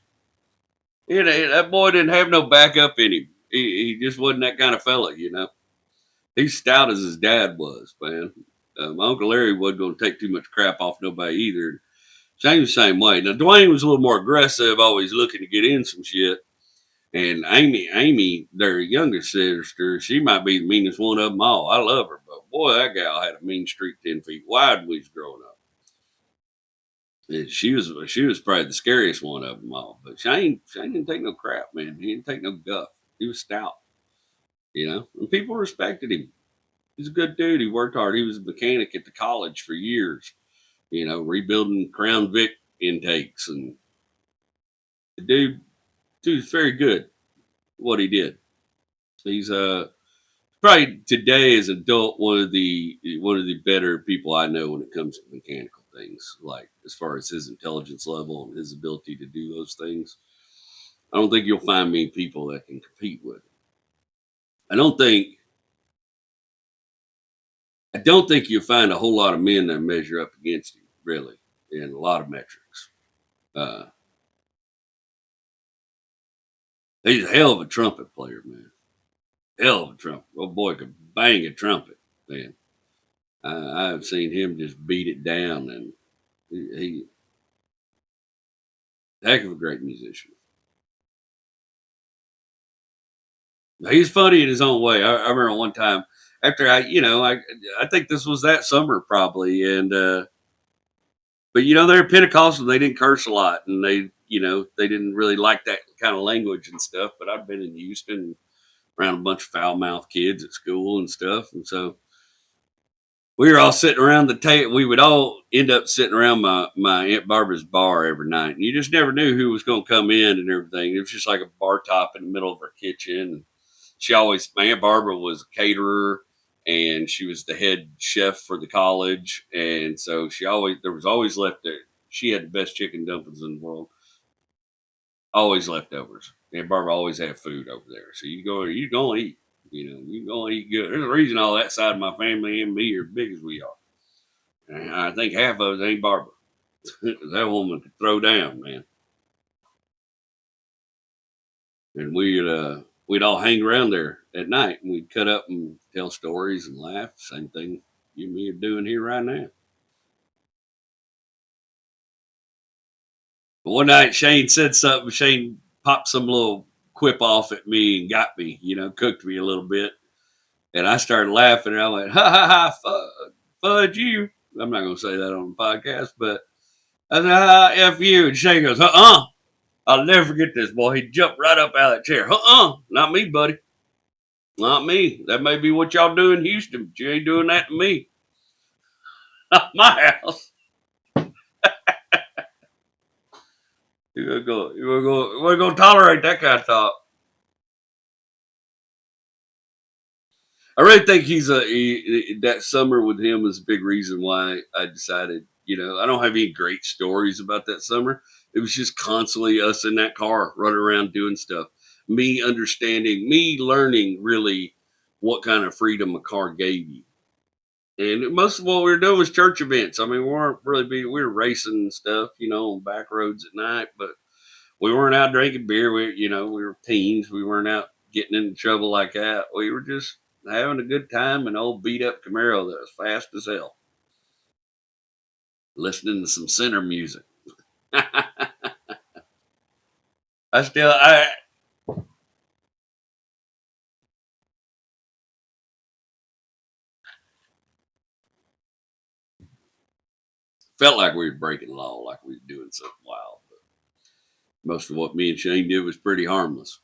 That boy didn't have no backup in him. He just wasn't that kind of fella. He's stout as his dad was, man. My Uncle Larry wasn't going to take too much crap off nobody either. Shane was the same way. Now, Dwayne was a little more aggressive, always looking to get in some shit. And Amy, their youngest sister, she might be the meanest one of them all. I love her, but boy, that gal had a mean streak 10 feet wide when we was growing up. And she was probably the scariest one of them all. But Shane didn't take no crap, man. He didn't take no guff. He was stout, and people respected him. He's a good dude. He worked hard. He was a mechanic at the college for years, rebuilding Crown Vic intakes, and the dude's very good at what he did. He's probably today as an adult one of the better people I know when it comes to mechanical things, like as far as his intelligence level and his ability to do those things. I don't think you'll find many people that can compete with him. I don't think you'll find a whole lot of men that measure up against him, really, in a lot of metrics. Uh, he's a hell of a trumpet player, man. Hell of a trumpet. Oh boy, could bang a trumpet, man. I've seen him just beat it down, and he's a heck of a great musician. He's funny in his own way. I remember one time after I think this was that summer probably, and but they're Pentecostal. They didn't curse a lot, and they didn't really like that kind of language and stuff. But I've been in Houston around a bunch of foul mouthed kids at school and stuff, and so we were all sitting around the table. We would all end up sitting around my Aunt Barbara's bar every night, and you just never knew who was going to come in and everything. It was just like a bar top in the middle of her kitchen. My Aunt Barbara was a caterer, and she was the head chef for the college, and so there was always left there. She had the best chicken dumplings in the world. Always leftovers. Aunt Barbara always had food over there, so you go to eat. You going to eat good. There's a reason all that side of my family and me are big as we are. And I think half of us ain't Barbara. That woman could throw down, man. And we'd all hang around there at night, and we'd cut up and tell stories and laugh. Same thing you and me are doing here right now. But one night Shane said something. Shane popped some little quip off at me and got me, cooked me a little bit. And I started laughing and I went, ha ha ha, fudge you. I'm not going to say that on the podcast, but I said, F you. And Shane goes, I'll never forget this, boy. He jumped right up out of that chair. Not me, buddy. Not me. That may be what y'all do in Houston, but you ain't doing that to me. Not my house. We're gonna tolerate that kind of talk. I really think that summer with him was a big reason why I decided, I don't have any great stories about that summer. It was just constantly us in that car running around doing stuff. Me learning really what kind of freedom a car gave you. And most of what we were doing was church events. I mean, we were racing and stuff, on back roads at night, but we weren't out drinking beer. We were teens. We weren't out getting into trouble like that. We were just having a good time in an old beat up Camaro that was fast as hell, listening to some center music. I felt like we were breaking the law, like we were doing something wild. But most of what me and Shane did was pretty harmless.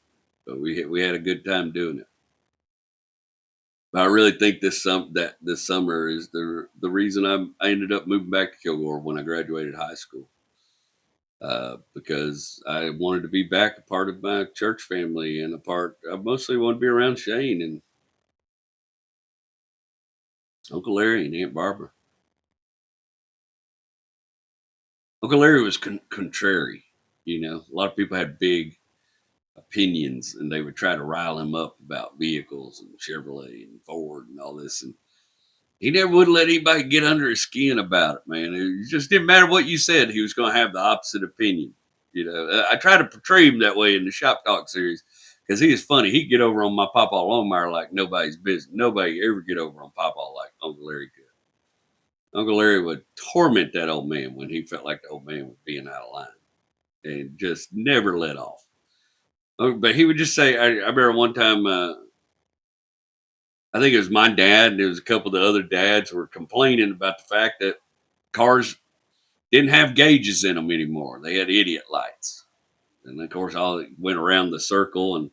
But we had a good time doing it. But I really think this summer is the reason I ended up moving back to Kilgore when I graduated high school. Because I wanted to be back a part of my church family and I mostly wanted to be around Shane and Uncle Larry and Aunt Barbara. Uncle Larry was contrary. A lot of people had big opinions and they would try to rile him up about vehicles and Chevrolet and Ford and all this. And he never would let anybody get under his skin about it, man. It just didn't matter what you said. He was going to have the opposite opinion. I try to portray him that way in the Shop Talk series because he is funny. He'd get over on my Papa Longmire like nobody's business. Nobody ever get over on Papa like Uncle Larry could. Uncle Larry would torment that old man when he felt like the old man was being out of line and just never let off. But he would just say, I remember one time, I think it was my dad and there was a couple of the other dads were complaining about the fact that cars didn't have gauges in them anymore. They had idiot lights. And of course, all went around the circle. And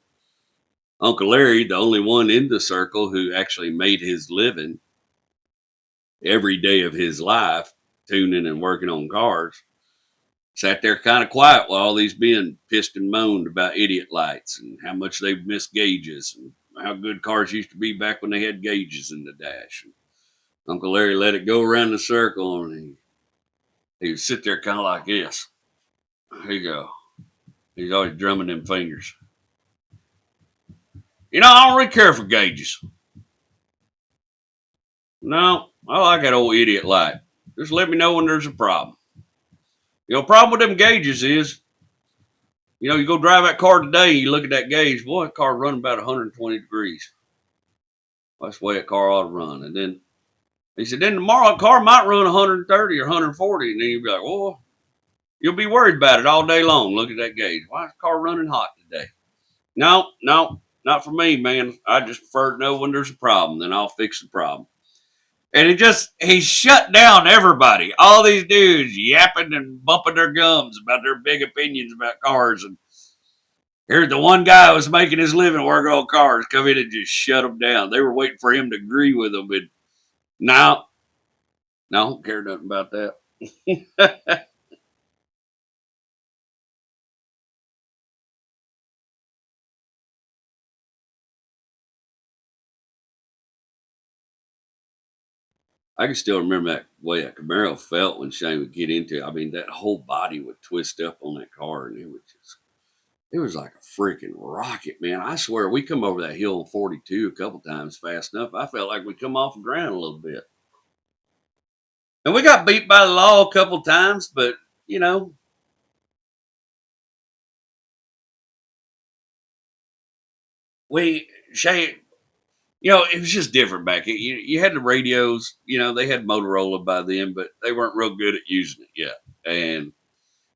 Uncle Larry, the only one in the circle who actually made his living every day of his life, tuning and working on cars, sat there kind of quiet while all these men pissed and moaned about idiot lights and how much they've missed gauges and how good cars used to be back when they had gauges in the dash. And Uncle Larry let it go around the circle and he would sit there kind of like this. Here you go. He's always drumming them fingers. I don't really care for gauges. No, I like that old idiot light. Just let me know when there's a problem. Problem with them gauges is, you go drive that car today, you look at that gauge, boy, that car running about 120 degrees. That's the way a car ought to run. And then he said, then tomorrow a car might run 130 or 140. And then you'll be like, well, you'll be worried about it all day long. Look at that gauge. Why is the car running hot today? No, not for me, man. I just prefer to know when there's a problem, then I'll fix the problem. And he shut down everybody. All these dudes yapping and bumping their gums about their big opinions about cars. And here's the one guy who was making his living working on cars come in and just shut them down. They were waiting for him to agree with them. But no, I don't care nothing about that. I can still remember that way that Camaro felt when Shane would get into it. I mean, that whole body would twist up on that car and it was like a freaking rocket, man. I swear we come over that hill on 42 a couple times fast enough. I felt like we come off the ground a little bit. And we got beat by the law a couple times, but Shane, it was just different back. You had the radios, they had Motorola by then, but they weren't real good at using it yet. And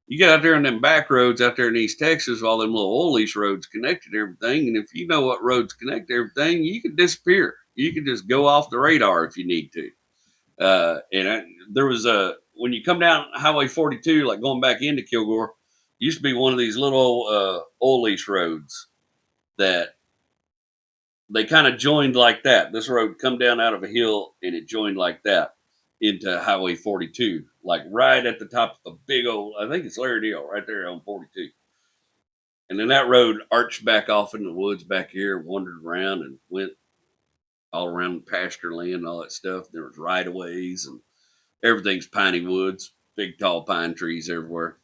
You get out there on them back roads out there in East Texas, all them little oil lease roads connected to everything. And if you know what roads connect to everything, you can disappear. You can just go off the radar if you need to. There was when you come down Highway 42, like going back into Kilgore, used to be one of these little oil lease roads that they kind of joined like that. This road come down out of a hill and it joined like that into Highway 42, like right at the top of the big old, I think it's Larry Deal right there on 42. And then that road arched back off in the woods back here and wandered around and went all around the pasture land and all that stuff. There was right of ways and everything's piney woods, big tall pine trees everywhere.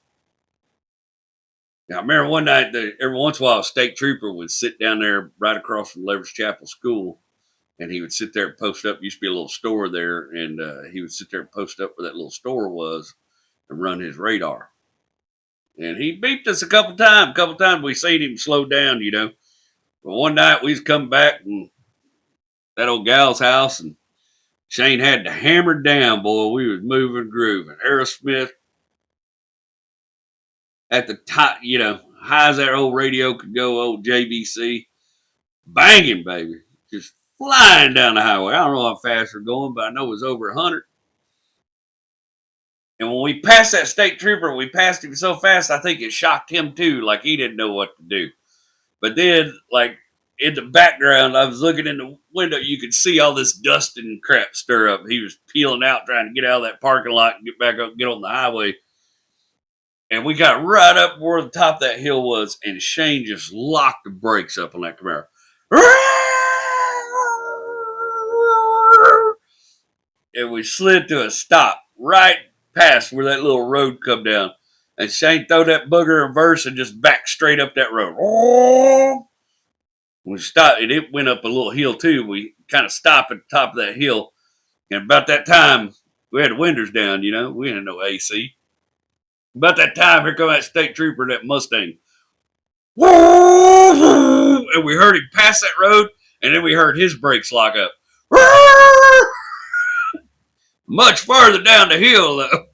Now, I remember one night that every once in a while a state trooper would sit down there right across from Leverage Chapel School, and he would sit there and post up. Used to be a little store there, and he would sit there and post up where that little store was and run his radar. And he beeped us a couple times. A couple times we seen him slow down, you know. But one night we was coming back from that old gal's house, and Shane had to hammer down, boy. We was moving, grooving. Aerosmith at the top, you know, high as that old radio could go, old JVC, banging, baby, just flying down the highway. I don't know how fast we're going, but I know it was over 100. And when we passed that state trooper, we passed him so fast, I think it shocked him too, like he didn't know what to do. But then, like, in the background, I was looking in the window, you could see all this dust and crap stir up. He was peeling out, trying to get out of that parking lot and get back up, get on the highway. And we got right up where the top of that hill was, and Shane just locked the brakes up on that Camaro. And we slid to a stop right past where that little road come down. And Shane threw that booger in reverse and just backed straight up that road. We stopped, and it went up a little hill too. We kind of stopped at the top of that hill. And about that time, we had the windows down, you know. We had no AC. About that time, here come that state trooper, that Mustang. And we heard him pass that road, and then we heard his brakes lock up. Much farther down the hill, though.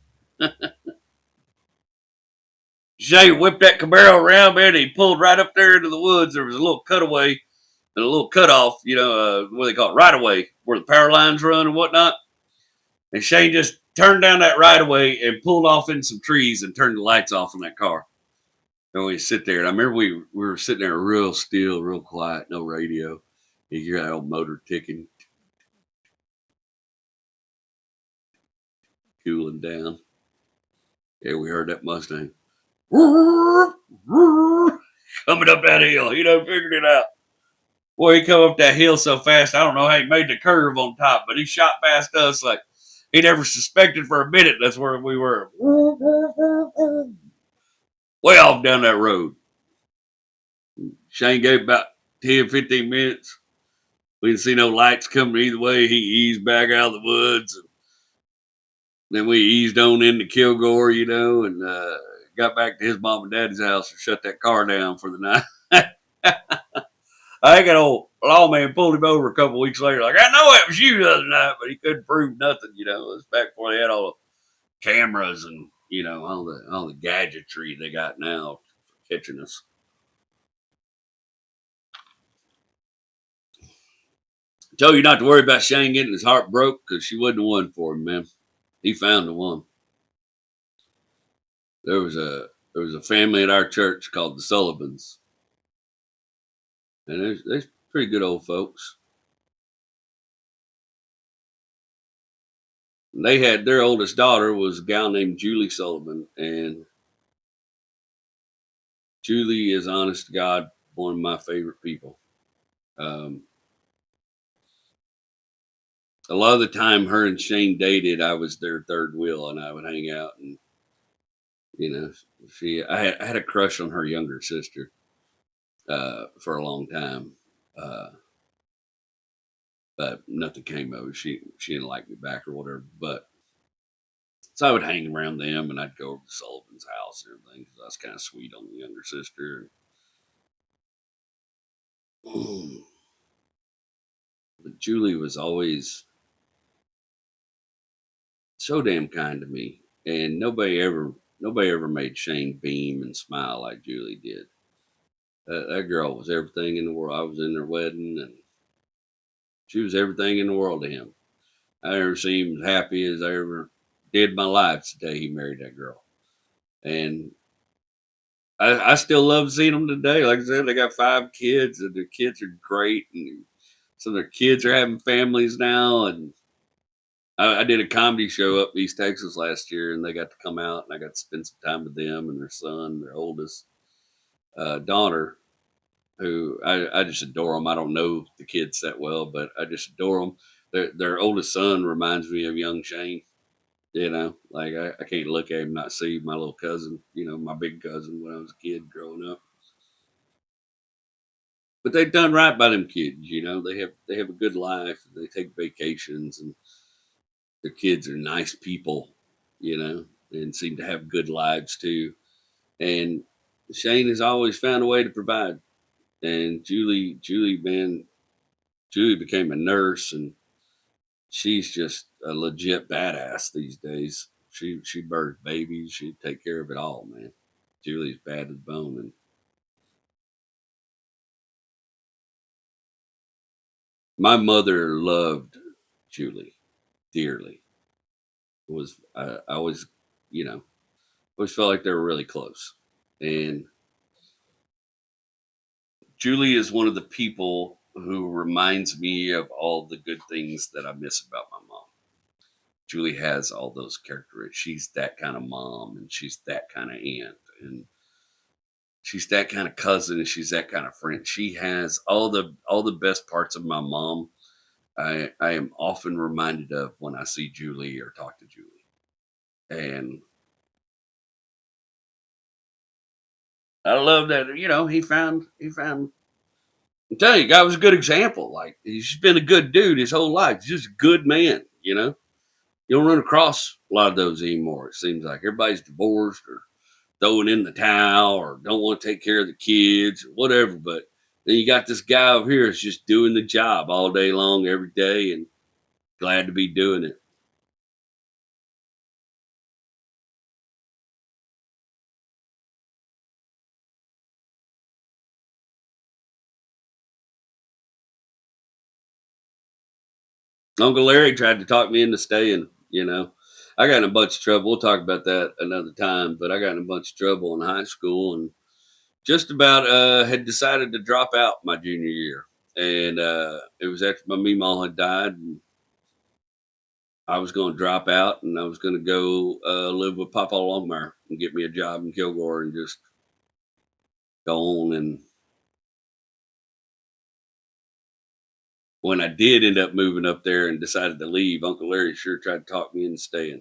Jay whipped that Camaro around, man. He pulled right up there into the woods. There was a little cutaway and a little cutoff, you know, what they call it, right away, where the power lines run and whatnot. And Shane just turned down that right of way and pulled off in some trees and turned the lights off on that car. And we sit there. And I remember we were sitting there real still, real quiet, no radio. You hear that old motor ticking, cooling down. Yeah, we heard that Mustang coming up that hill. He done figured it out. Boy, he come up that hill so fast, I don't know how he made the curve on top, but he shot past us like he never suspected for a minute that's where we were. Way off down that road. Shane gave about 10, 15 minutes. We didn't see no lights coming either way. He eased back out of the woods. And then we eased on into Kilgore, you know, and got back to his mom and daddy's house and shut that car down for the night. I think an old lawman pulled him over a couple weeks later, like, I know it was you the other night, but he couldn't prove nothing, you know. It was back before they had all the cameras and, you know, all the gadgetry they got now for catching us. I told you not to worry about Shane getting his heart broke because she wasn't the one for him, man. He found the one. There was a family at our church called the Sullivans. And they're pretty good old folks. And they had their oldest daughter was a gal named Julie Sullivan, and Julie is, honest to God, one of my favorite people. A lot of the time, her and Shane dated. I was their third wheel, and I would hang out, and you know, I had a crush on her younger sister for a long time. But nothing came of it. She didn't like me back or whatever. But so I would hang around them, and I'd go over to Sullivan's house and everything because I was kind of sweet on the younger sister. But Julie was always so damn kind to me, and nobody nobody ever made Shane beam and smile like Julie did. That girl was everything in the world. I was in their wedding, and she was everything in the world to him. I never seen him as happy as I ever did in my life the day he married that girl. And I still love seeing them today. Like I said, they got 5 kids, and their kids are great. And so their kids are having families now. And I did a comedy show up in East Texas last year, and they got to come out, and I got to spend some time with them and their son, their oldest daughter, who I just adore them. I don't know the kids that well, but I just adore them. Their oldest son reminds me of young Shane. You know, like I can't look at him and not see my little cousin. You know, my big cousin when I was a kid growing up. But they've done right by them kids. You know, they have a good life. They take vacations, and their kids are nice people. You know, and seem to have good lives too. And Shane has always found a way to provide. And man, Julie became a nurse, and she's just a legit badass these days. She birthed babies. She take care of it all, man. Julie's bad to the bone, and my mother loved Julie dearly. Was I always, you know, always felt like they were really close. And Julie is one of the people who reminds me of all the good things that I miss about my mom. Julie has all those characteristics. She's that kind of mom, and she's that kind of aunt, and she's that kind of cousin, and she's that kind of friend. She has all the best parts of my mom. I am often reminded of when I see Julie or talk to Julie. And I love that, he found I'm telling you, guy was a good example. Like he's been a good dude his whole life. He's just a good man, you know. You don't run across a lot of those anymore. It seems like everybody's divorced or throwing in the towel or don't want to take care of the kids or whatever. But then you got this guy over here that's just doing the job all day long, every day, and glad to be doing it. Uncle Larry tried to talk me into staying, you know. I got in a bunch of trouble. We'll talk about that another time, but I got in a bunch of trouble in high school and just about had decided to drop out my junior year. And it was after my meemaw had died, and I was going to drop out, and I was going to go live with Papa Longmire and get me a job in Kilgore and just go on. And when I did end up moving up there and decided to leave, Uncle Larry sure tried to talk me into staying.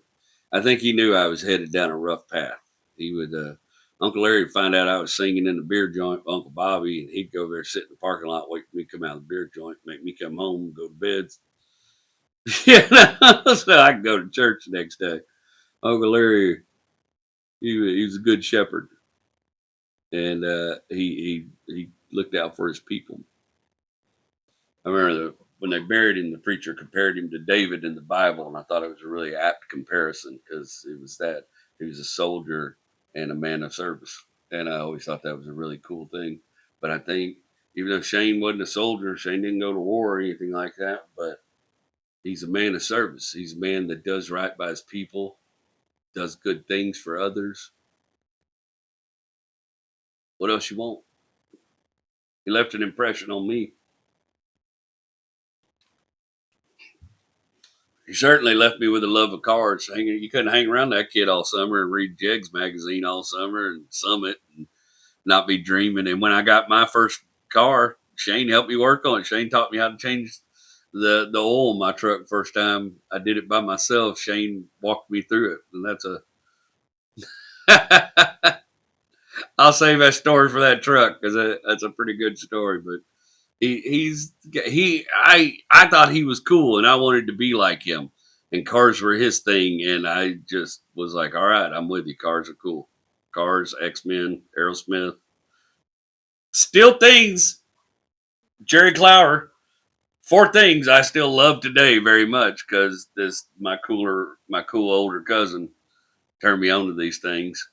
I think he knew I was headed down a rough path. He would, Uncle Larry would find out I was singing in the beer joint with Uncle Bobby, and he'd go there, sit in the parking lot, wait for me to come out of the beer joint, make me come home, and go to bed. So I could go to church the next day. Uncle Larry, he was a good shepherd, and he looked out for his people. I remember when they buried him, the preacher compared him to David in the Bible, and I thought it was a really apt comparison because it was that he was a soldier and a man of service, and I always thought that was a really cool thing. But I think even though Shane wasn't a soldier, Shane didn't go to war or anything like that, but he's a man of service. He's a man that does right by his people, does good things for others. What else you want? He left an impression on me. He certainly left me with a love of cars. You couldn't hang around that kid all summer and read Jegs magazine all summer and Summit and not be dreaming. And when I got my first car, Shane helped me work on it. Shane taught me how to change the oil in my truck first time I did it by myself. Shane walked me through it, and that's a I'll save that story for that truck because that's a pretty good story. But I thought he was cool and I wanted to be like him, and cars were his thing, and I just was like, all right, I'm with you. Cars are cool. Cars, X-Men, Aerosmith, still things. Jerry Clower, 4 things I still love today very much because this my cool older cousin turned me on to these things.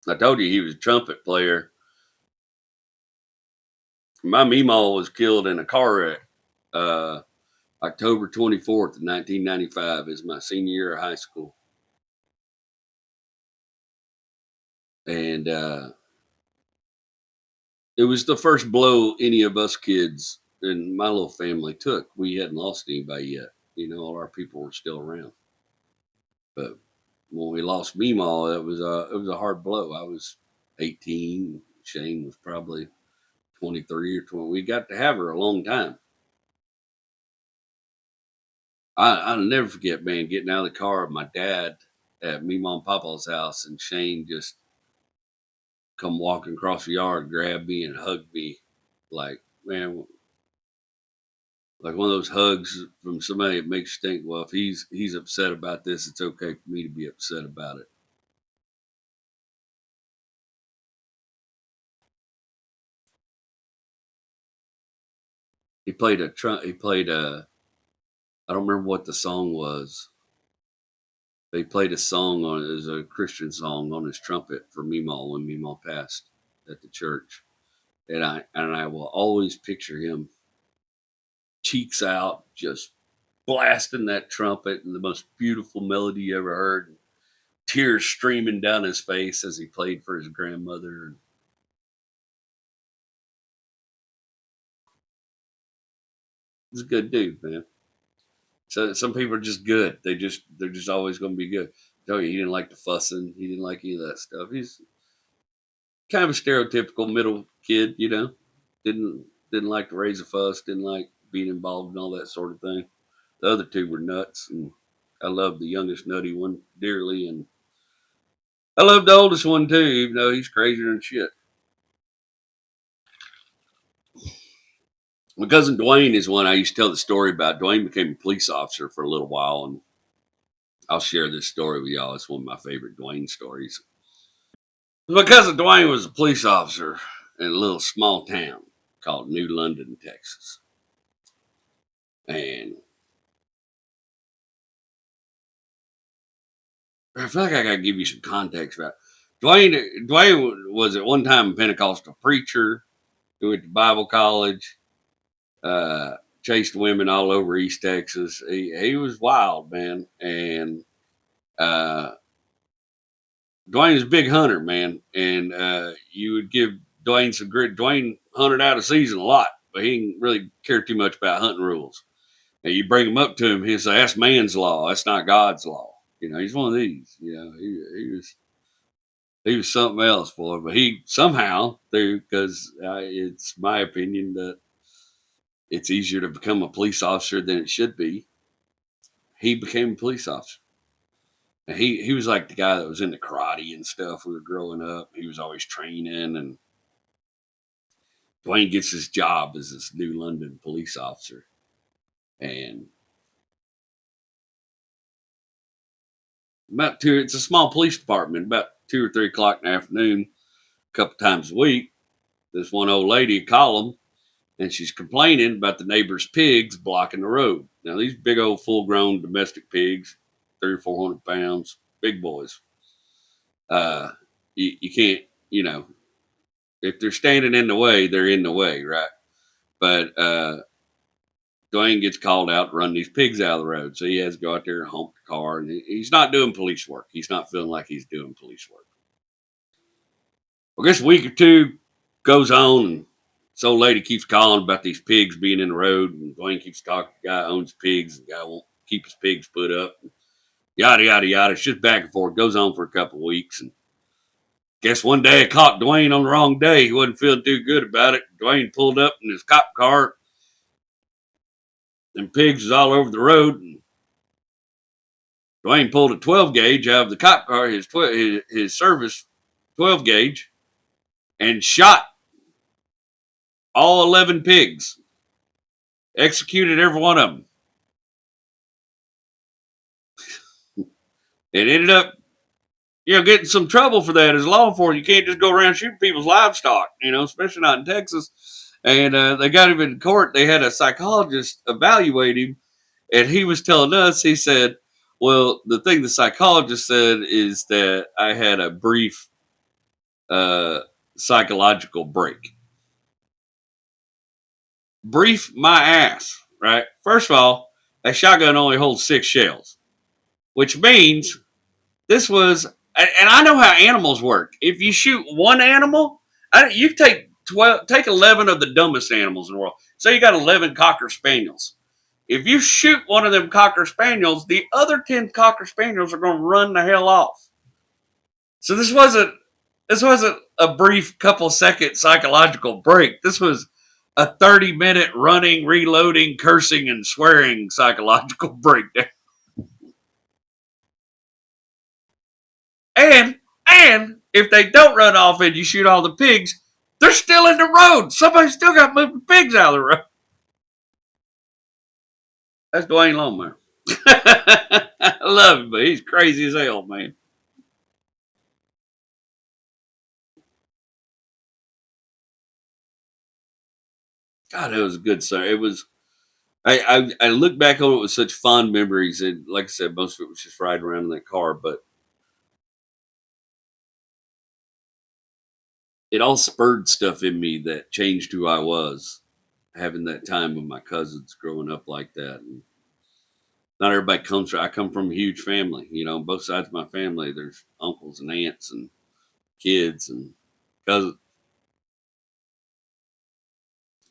I told you he was a trumpet player. My Meemaw was killed in a car wreck. October 24th, 1995 is my senior year of high school. And it was the first blow any of us kids in my little family took. We hadn't lost anybody yet. All our people were still around. But when we lost Meemaw, it was a hard blow. I was 18. Shane was probably 23 or 20. We got to have her a long time. I'll never forget, man, getting out of the car with my dad at Meemaw and Papa's house, and Shane just come walking across the yard, grab me and hug me, like, man, like one of those hugs from somebody that makes you think, well, if he's upset about this, it's okay for me to be upset about it. He played a trump. He played a. I don't remember what the song was. They played a song on it as a Christian song on his trumpet for Meemaw when Meemaw passed at the church, and I will always picture him cheeks out, just blasting that trumpet and the most beautiful melody you ever heard. Tears streaming down his face as he played for his grandmother. He's a good dude, man. So some people are just good. They're just always going to be good. I tell you, he didn't like the fussing. He didn't like any of that stuff. He's kind of a stereotypical middle kid, Didn't like to raise a fuss. Didn't like being involved in all that sort of thing. The other two were nuts, and I loved the youngest nutty one dearly, and I love the oldest one too, even though he's crazier than shit. My cousin Dwayne is one I used to tell the story about. Dwayne became a police officer for a little while, and I'll share this story with y'all. It's one of my favorite Dwayne stories. My cousin Dwayne was a police officer in a little small town called New London, Texas. And I feel like I got to give you some context about it. Dwayne was at one time a Pentecostal preacher who went to Bible college, chased women all over East Texas. He was wild, man. And Dwayne's a big hunter, man. And you would give Dwayne some grit. Dwayne hunted out of season a lot, but he didn't really care too much about hunting rules. And you bring him up to him, he'll say, that's man's law. That's not God's law. He's one of these. He was something else, boy. But he somehow, because it's my opinion that it's easier to become a police officer than it should be. He became a police officer. And he was like the guy that was into karate and stuff. We were growing up. He was always training. And Dwayne gets his job as this New London police officer. And it's a small police department, about 2 or 3 o'clock in the afternoon, a couple times a week. This one old lady call him, and she's complaining about the neighbor's pigs blocking the road. Now, these big old full-grown domestic pigs, 300 or 400 pounds, big boys. You can't, if they're standing in the way, they're in the way, right? But Dwayne gets called out to run these pigs out of the road. So he has to go out there and honk the car. And he's not doing police work. He's not feeling like he's doing police work. Well, I guess a week or two goes on, and this old lady keeps calling about these pigs being in the road. And Dwayne keeps talking to the guy who owns pigs. The guy won't keep his pigs put up. Yada, yada, yada. It's just back and forth. It goes on for a couple of weeks. And guess one day I caught Dwayne on the wrong day. He wasn't feeling too good about it. Dwayne pulled up in his cop car. And pigs was all over the road. And Dwayne pulled a 12 gauge out of the cop car, his service 12 gauge, and shot all 11 pigs. Executed every one of them. And ended up, getting some trouble for that as law enforcement. You can't just go around shooting people's livestock, especially not in Texas. And they got him in court. They had a psychologist evaluate him. And he was telling us, he said, well, the thing the psychologist said is that I had a brief uh, psychological break. Brief my ass, right? First of all, a shotgun only holds 6 shells, which means this was, and I know how animals work. If you shoot one animal, you take 11 of the dumbest animals in the world. Say you got 11 cocker spaniels. If you shoot one of them cocker spaniels, the other 10 cocker spaniels are going to run the hell off. So this wasn't a brief couple second psychological break. This was a 30-minute running, reloading, cursing, and swearing psychological breakdown. And if they don't run off and you shoot all the pigs, they're still in the road. Somebody still got to move the pigs out of the road. That's Dwayne Longmire. I love him, but he's crazy as hell, man. God, it was a good song. It was. I look back on it with such fond memories, and like I said, most of it was just riding around in that car. But it all spurred stuff in me that changed who I was. Having that time with my cousins, growing up like that, and not everybody comes from. I come from a huge family. Both sides of my family. There's uncles and aunts and kids and cousins.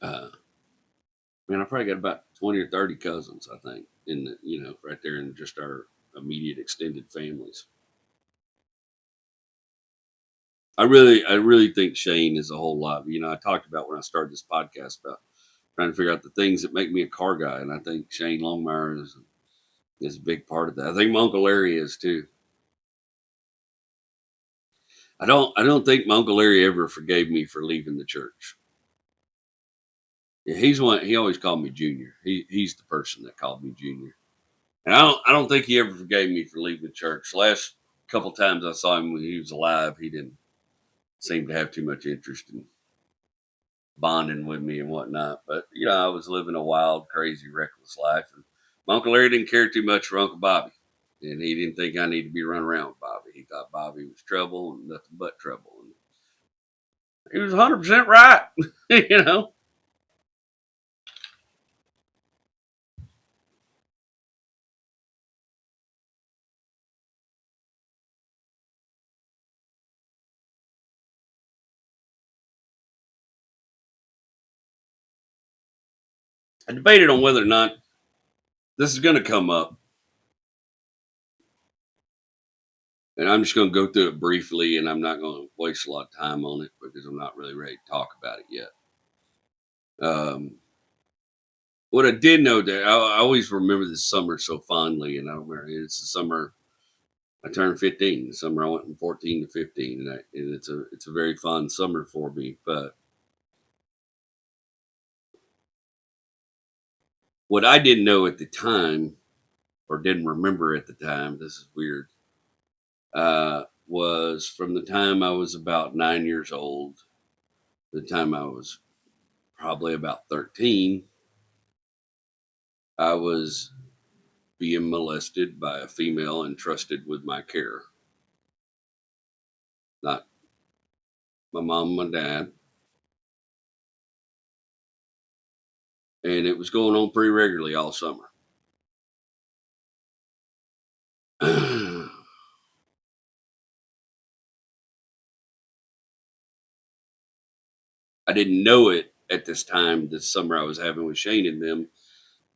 Uh, Man, I probably got about 20 or 30 cousins. I think in the right there in just our immediate extended families. I really think Shane is a whole lot. I talked about when I started this podcast about trying to figure out the things that make me a car guy, and I think Shane Longmire is a big part of that. I think my Uncle Larry is too. I don't think my Uncle Larry ever forgave me for leaving the church. Yeah, he's one. He always called me Junior. He's the person that called me Junior, and I don't think he ever forgave me for leaving the church. Last couple times I saw him when he was alive, he didn't seem to have too much interest in bonding with me and whatnot. But I was living a wild, crazy, reckless life, and my Uncle Larry didn't care too much for Uncle Bobby, and he didn't think I needed to be running around with Bobby. He thought Bobby was trouble and nothing but trouble, and he was 100% right. you know. I debated on whether or not this is going to come up, and I'm just going to go through it briefly, and I'm not going to waste a lot of time on it because I'm not really ready to talk about it yet. What I did know that I always remember this summer so fondly, and I don't remember it's the summer I turned 15. The summer I went from 14 to 15, and it's a very fun summer for me. But what I didn't know at the time, or didn't remember at the time, this is weird, was from the time I was about 9 years old, the time I was probably about 13, I was being molested by a female entrusted with my care. Not my mom, my dad. And it was going on pretty regularly all summer. I didn't know it at this time, this summer I was having with Shane and them,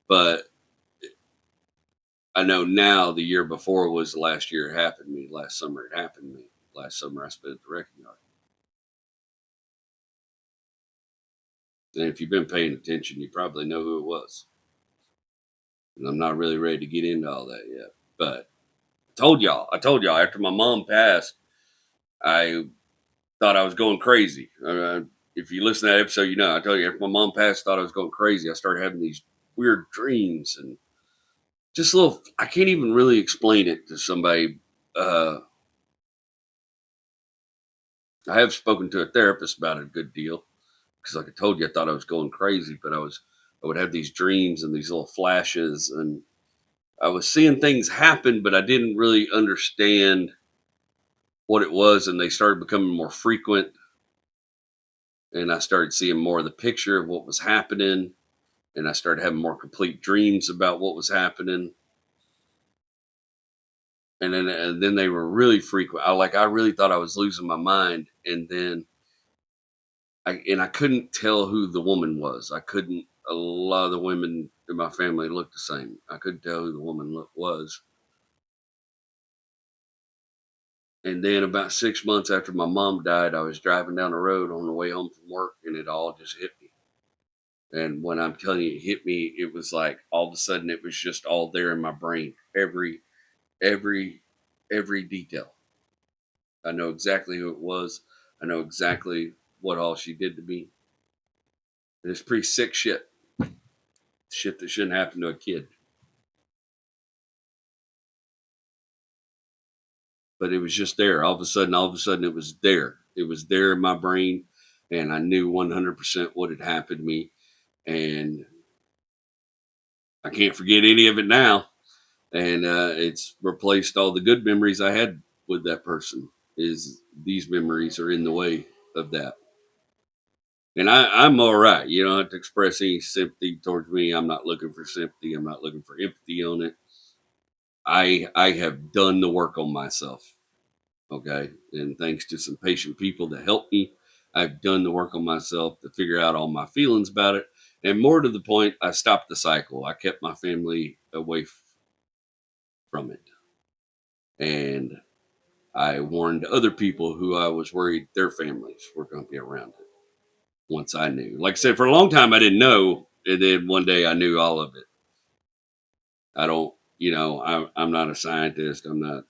but I know now the year before was the last year it happened to me. Last summer it happened to me. Last summer I spent at the wrecking yard. And if you've been paying attention, you probably know who it was. And I'm not really ready to get into all that yet. But I told y'all after my mom passed, I thought I was going crazy. If you listen to that episode, I told you after my mom passed, I thought I was going crazy. I started having these weird dreams and just little. I can't even really explain it to somebody. I have spoken to a therapist about it a good deal because, like I told you, I thought I was going crazy, but I would have these dreams and these little flashes, and I was seeing things happen, but I didn't really understand what it was, and they started becoming more frequent. And I started seeing more of the picture of what was happening, and I started having more complete dreams about what was happening. And then they were really frequent. I really thought I was losing my mind, and then I couldn't tell who the woman was. I couldn't. A lot of the women in my family looked the same. I couldn't tell who the woman was. And then about 6 months after my mom died, I was driving down the road on the way home from work, and it all just hit me. And when I'm telling you it hit me, it was like all of a sudden it was just all there in my brain. Every every detail. I know exactly who it was. I know exactly what all she did to me. And it's pretty sick shit. Shit that shouldn't happen to a kid. But it was just there. All of a sudden it was there. It was there in my brain, and I knew 100% what had happened to me, and I can't forget any of it now. And it's replaced all the good memories I had with that person. Is these memories are in the way of that. And I'm all right. You don't have to express any sympathy towards me. I'm not looking for sympathy. I'm not looking for empathy on it. I have done the work on myself. Okay. And thanks to some patient people that helped me, I've done the work on myself to figure out all my feelings about it. And more to the point, I stopped the cycle. I kept my family away from it. And I warned other people who I was worried their families were going to be around it once I knew. Like I said, for a long time, I didn't know. And then one day I knew all of it. I don't, I'm not a scientist. I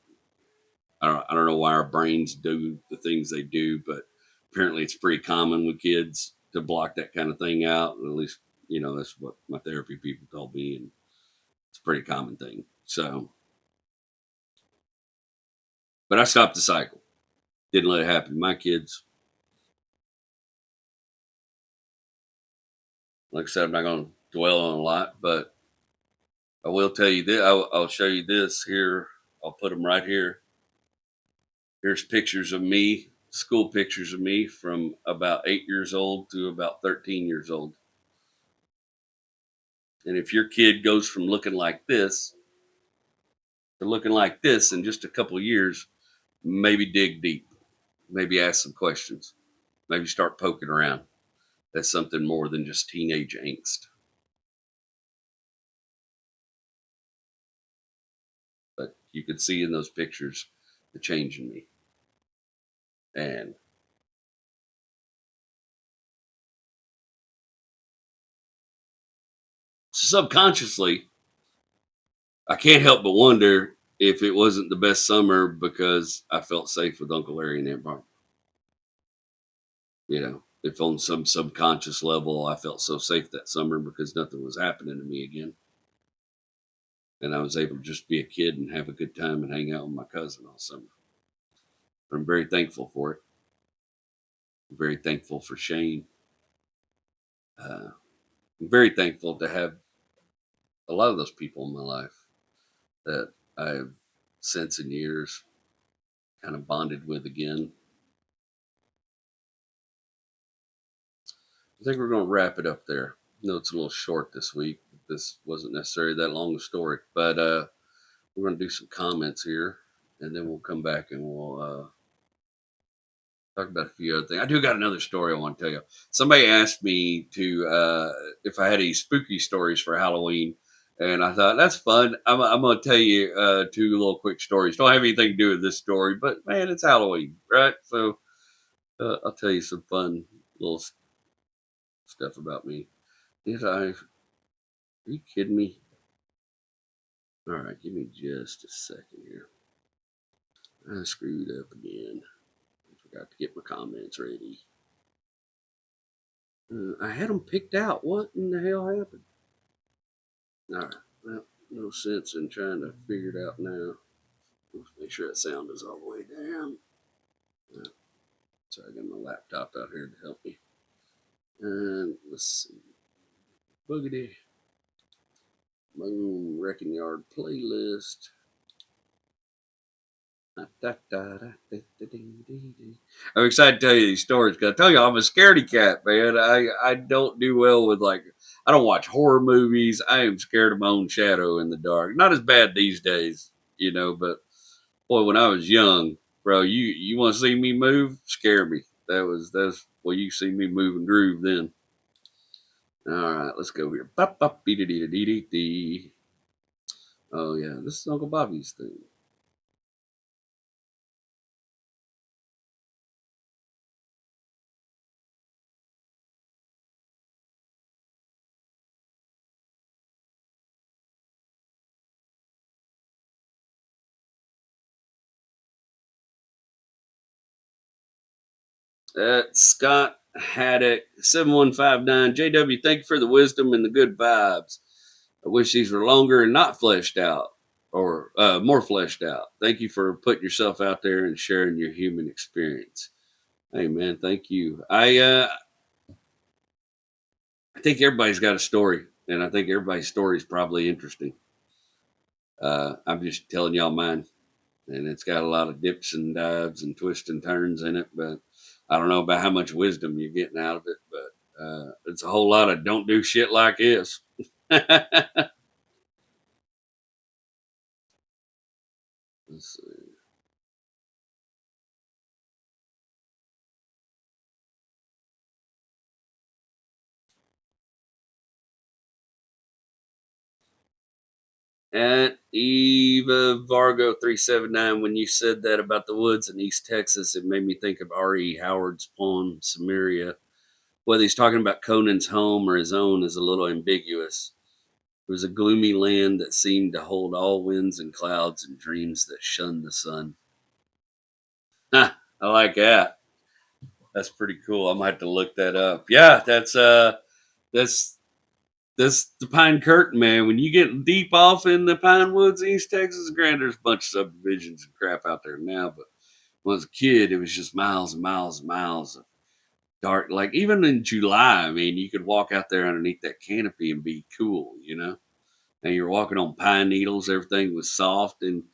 don't know why our brains do the things they do, but apparently it's pretty common with kids to block that kind of thing out. At least, that's what my therapy people told me. And it's a pretty common thing. So, but I stopped the cycle. Didn't let it happen to my kids. Like I said, I'm not going to dwell on a lot, but I will tell you this. I'll show you this here. I'll put them right here. Here's pictures of me, school pictures of me from about 8 years old to about 13 years old. And if your kid goes from looking like this to looking like this in just a couple of years, maybe dig deep, maybe ask some questions, maybe start poking around. That's something more than just teenage angst. But you could see in those pictures the change in me. And subconsciously, I can't help but wonder if it wasn't the best summer because I felt safe with Uncle Larry and Aunt Barbara. If on some subconscious level I felt so safe that summer because nothing was happening to me again. And I was able to just be a kid and have a good time and hang out with my cousin all summer. I'm very thankful for it. I'm very thankful for Shane. I'm very thankful to have a lot of those people in my life that I've since in years kind of bonded with again. I think we're going to wrap it up there. I know it's a little short this week. This wasn't necessarily that long a story, but we're going to do some comments here, and then we'll come back and we'll talk about a few other things. I do got another story I want to tell you. Somebody asked me to if I had any spooky stories for Halloween, and I thought that's fun. I'm going to tell you two little quick stories. Don't have anything to do with this story, but man, it's Halloween, right? So I'll tell you some fun little stuff about me. Are you kidding me? All right, give me just a second here. I screwed up again. I forgot to get my comments ready. I had them picked out. What in the hell happened? All right. Well, no sense in trying to figure it out now. Let's make sure that sound is all the way down. So I got my laptop out here to help me. And let's see. Boogity. Boom. Wrecking Yard playlist. I'm excited to tell you these stories because I tell you I'm a scaredy cat, man. I don't do well with like I don't watch horror movies. I am scared of my own shadow in the dark. Not as bad these days, but boy, when I was young, bro, you want to see me move? Scare me. That's well, you see me move and groove then. All right, let's go here. Bop, bop, dee, dee, dee, dee, dee, dee. Oh yeah, this is Uncle Bobby's thing. Scott Haddock 7159 JW. Thank you for the wisdom and the good vibes. I wish these were longer and not fleshed out, or more fleshed out. Thank you for putting yourself out there and sharing your human experience. Hey man, thank you. I think everybody's got a story, and I think everybody's story is probably interesting. I'm just telling y'all mine, and it's got a lot of dips and dives and twists and turns in it. But I don't know about how much wisdom you're getting out of it, but it's a whole lot of don't do shit like this. Let's see. At Eva Vargo 379, when you said that about the woods in East Texas, it made me think of R.E. Howard's poem Samaria. Whether he's talking about Conan's home or his own is a little ambiguous. It was a gloomy land that seemed to hold all winds and clouds and dreams that shunned the sun. I like that. That's pretty cool. I might have to look that up. Yeah, that's that's the Pine Curtain, man. When you get deep off in the pine woods, East Texas, granted, there's a bunch of subdivisions and crap out there now, but when I was a kid, it was just miles and miles and miles of dark. Like even in July, I mean, you could walk out there underneath that canopy and be cool. And you're walking on pine needles, everything was soft, and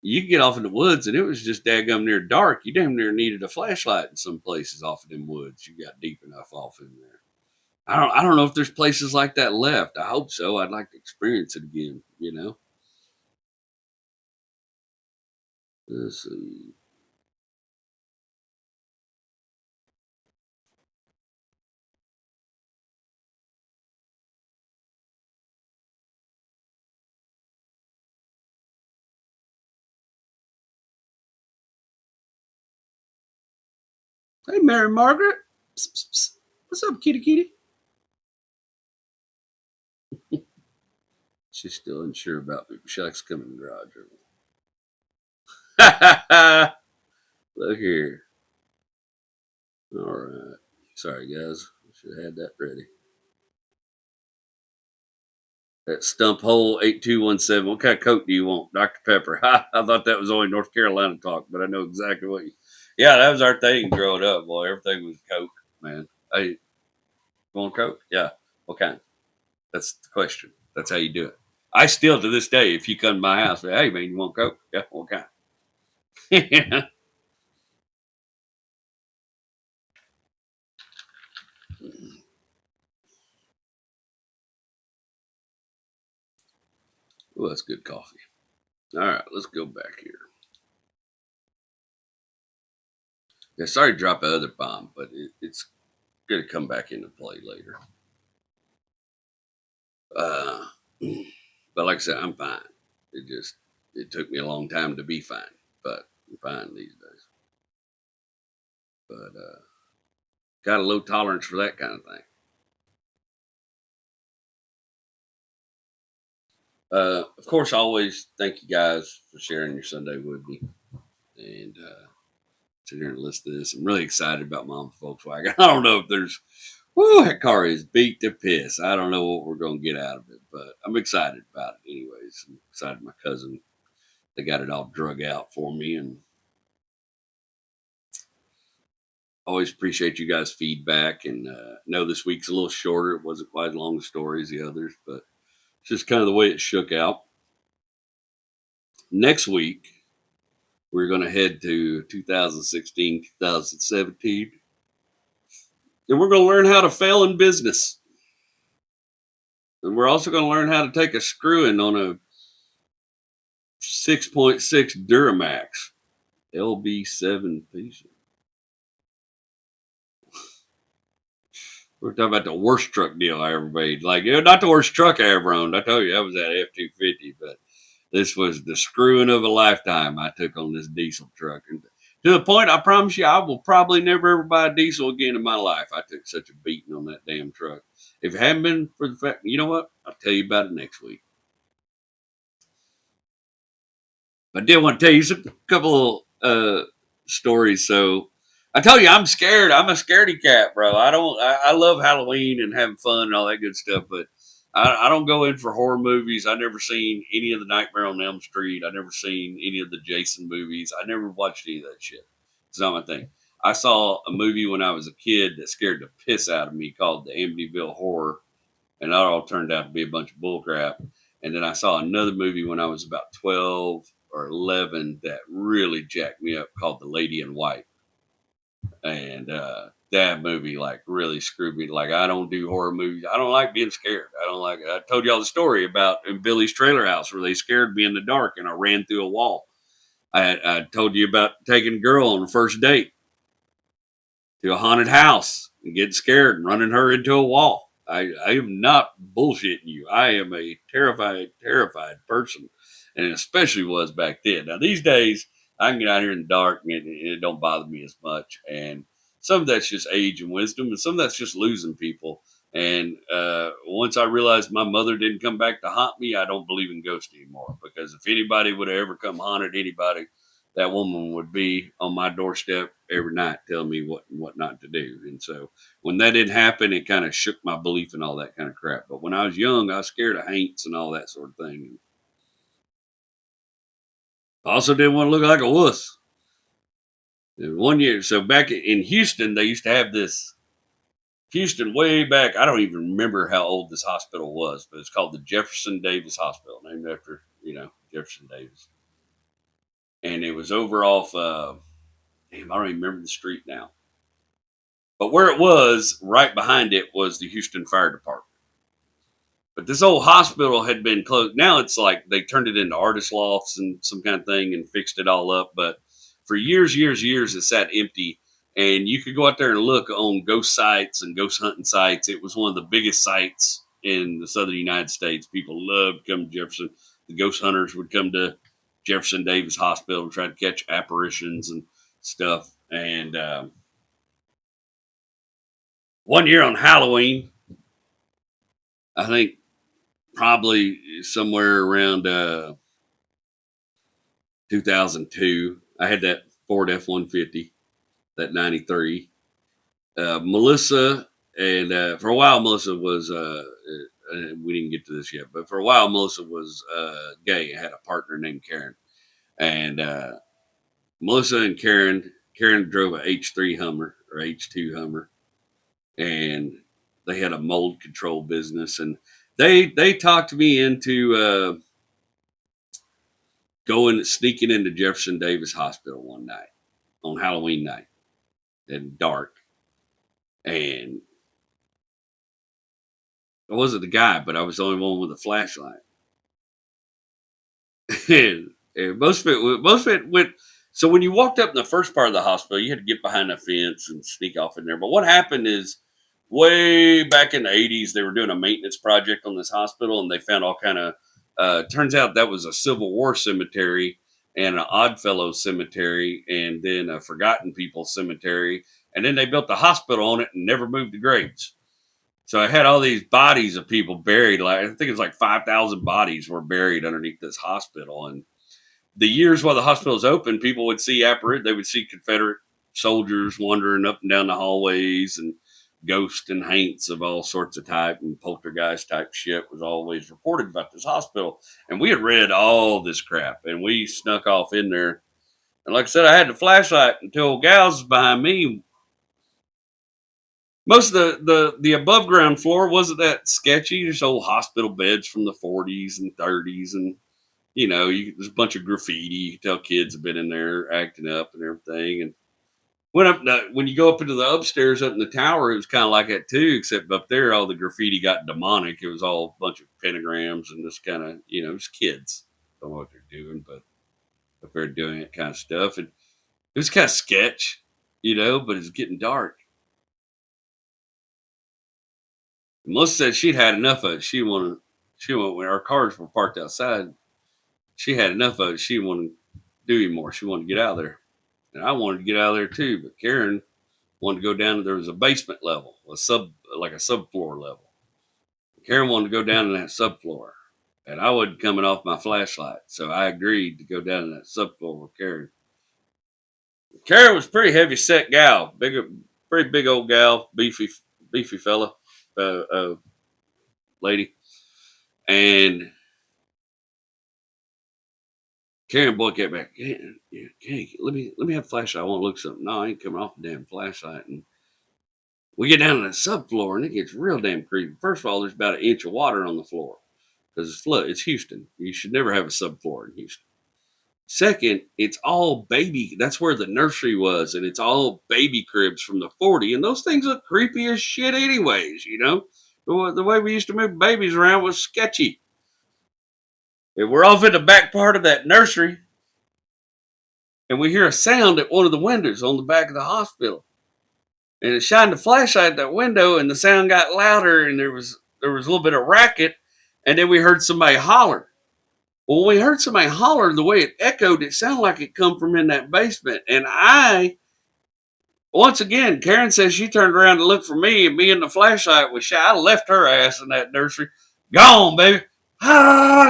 you could get off in the woods, and it was just daggum near dark. You damn near needed a flashlight in some places off of them woods. You got deep enough off in there. I don't know if there's places like that left. I hope so. I'd like to experience it again. Let's see. Hey, Mary Margaret. Psst, psst, psst. What's up, kitty kitty? She's still unsure about me. She likes to come in the garage. Look here. All right. Sorry, guys. Should have had that ready. That stump hole 8217. What kind of Coke do you want? Dr. Pepper. I thought that was only North Carolina talk, but I know exactly what you. Yeah, that was our thing growing up, boy. Everything was Coke, man. Hey, you want Coke? Yeah. What kind? That's the question. That's how you do it. I still, to this day, if you come to my house, say, hey, man, you want Coke? Yeah. What kind? Yeah. Well, that's good coffee. All right, let's go back here. Yeah, sorry to drop another bomb, but it's going to come back into play later. Uh, but like I said, I'm fine. It took me a long time to be fine, but I'm fine these days. But got a low tolerance for that kind of thing. Of course, I always thank you guys for sharing your Sunday with me and sitting here and listen to this. I'm really excited about Mom Volkswagen. I don't know if there's, whoo, that car is beat to piss. I don't know what we're going to get out of it, but I'm excited about it anyways. I'm excited my cousin, they got it all drug out for me, and always appreciate you guys' feedback. And know this week's a little shorter. It wasn't quite as long a story as the others, but it's just kind of the way it shook out. Next week, We're going to head to 2016, 2017, and we're going to learn how to fail in business. And we're also going to learn how to take a screwing on a 6.6 Duramax LB7 piece. We're talking about the worst truck deal I ever made. Like, not the worst truck I ever owned. I told you that was that F250, but this was the screwing of a lifetime I took on this diesel truck. And to the point, I promise you, I will probably never ever buy a diesel again in my life. I took such a beating on that damn truck. If it hadn't been for the fact, you know what? I'll tell you about it next week. I did want to tell you a couple stories. So I tell you, I'm scared. I'm a scaredy cat, bro. I love Halloween and having fun and all that good stuff, but I don't go in for horror movies. I never seen any of the Nightmare on Elm Street. I never seen any of the Jason movies. I never watched any of that shit. It's not my thing. I saw a movie when I was a kid that scared the piss out of me called the Amityville Horror, and that all turned out to be a bunch of bullcrap. And then I saw another movie when I was about 12 or 11 that really jacked me up called The Lady in White. And that movie like really screwed me. Like, I don't do horror movies. I don't like being scared. I don't like it. I told y'all the story about in Billy's trailer house where they scared me in the dark and I ran through a wall. I told you about taking a girl on the first date to a haunted house and getting scared and running her into a wall. I am not bullshitting you. I am a terrified person, and especially was back then. Now these days, I can get out here in the dark and it don't bother me as much. And some of that's just age and wisdom, and some of that's just losing people. And once I realized my mother didn't come back to haunt me, I don't believe in ghosts anymore. Because if anybody would have ever come haunted anybody, that woman would be on my doorstep every night telling me what not to do. And so when that didn't happen, it kind of shook my belief in all that kind of crap. But when I was young, I was scared of haints and all that sort of thing. I also didn't want to look like a wuss. And one year, so back in Houston, they used to have this Houston way back. I don't even remember how old this hospital was, but it's called the Jefferson Davis Hospital, named after, Jefferson Davis. And it was over off, damn, I don't even remember the street now. But where it was, right behind it, was the Houston Fire Department. But this old hospital had been closed. Now it's like they turned it into artist lofts and some kind of thing and fixed it all up. But for years, it sat empty. And you could go out there and look on ghost sites and ghost hunting sites. It was one of the biggest sites in the southern United States. People loved to come to Jefferson. The ghost hunters would come to Jefferson Davis Hospital and try to catch apparitions and stuff. And one year on Halloween, I think probably somewhere around 2002, I had that Ford F-150, that 93. Melissa, and for a while, Melissa was, we didn't get to this yet, but for a while, Melissa was gay. I had a partner named Karen. And Melissa and Karen drove a H3 Hummer or H2 Hummer, and they had a mold control business. And they talked me into sneaking into Jefferson Davis Hospital one night on Halloween night at dark. And I wasn't the guy, but I was the only one with a flashlight. and most of it went. So when you walked up in the first part of the hospital, you had to get behind a fence and sneak off in there. But what happened is, way back in the 80s, they were doing a maintenance project on this hospital, and they found all kind of. Turns out that was a Civil War cemetery and an Oddfellow cemetery, and then a Forgotten People cemetery, and then they built a hospital on it and never moved the graves. So I had all these bodies of people buried. Like, I think it was like 5,000 bodies were buried underneath this hospital. And the years while the hospital was open, people would see they would see Confederate soldiers wandering up and down the hallways, and ghosts and haints of all sorts of type, and poltergeist type shit was always reported about this hospital. And we had read all this crap, and we snuck off in there. And like I said, I had the flashlight until gals was behind me. Most of the above ground floor wasn't that sketchy. Just old hospital beds from the 40s and 30s, and there's a bunch of graffiti. You can tell kids have been in there acting up and everything. And when you go up into the upstairs up in the tower, it was kind of like that too, except up there, all the graffiti got demonic. It was all a bunch of pentagrams and this kind of, just kids. Don't know what they're doing, but up there doing that kind of stuff. And it was kind of sketch, but it's getting dark. Melissa said she'd had enough of it. When our cars were parked outside, she had enough of it. She didn't want to do anymore. She wanted to get out of there. And I wanted to get out of there too, but Karen wanted to go down. There was a basement level, like a subfloor level. Karen wanted to go down in that subfloor, and I wasn't coming off my flashlight, so I agreed to go down in that subfloor with Karen. Karen was a pretty heavy set gal, pretty big old gal, beefy fella, lady, and Karen boy kept back. Hey, let me have a flashlight. I want to look something. No, I ain't coming off the damn flashlight. And we get down to the subfloor, and it gets real damn creepy. First of all, there's about an inch of water on the floor because it's Houston. You should never have a subfloor in Houston. Second, it's all baby. That's where the nursery was, and it's all baby cribs from the 40. And those things look creepy as shit anyways, The way we used to move babies around was sketchy. And we're off in the back part of that nursery, and we hear a sound at one of the windows on the back of the hospital. And it shined the flashlight at that window, and the sound got louder, and there was a little bit of racket, and then we heard somebody holler. Well, when we heard somebody holler, the way it echoed, it sounded like it come from in that basement. And once again, Karen says she turned around to look for me, and me and the flashlight was shy. I left her ass in that nursery. Gone, baby.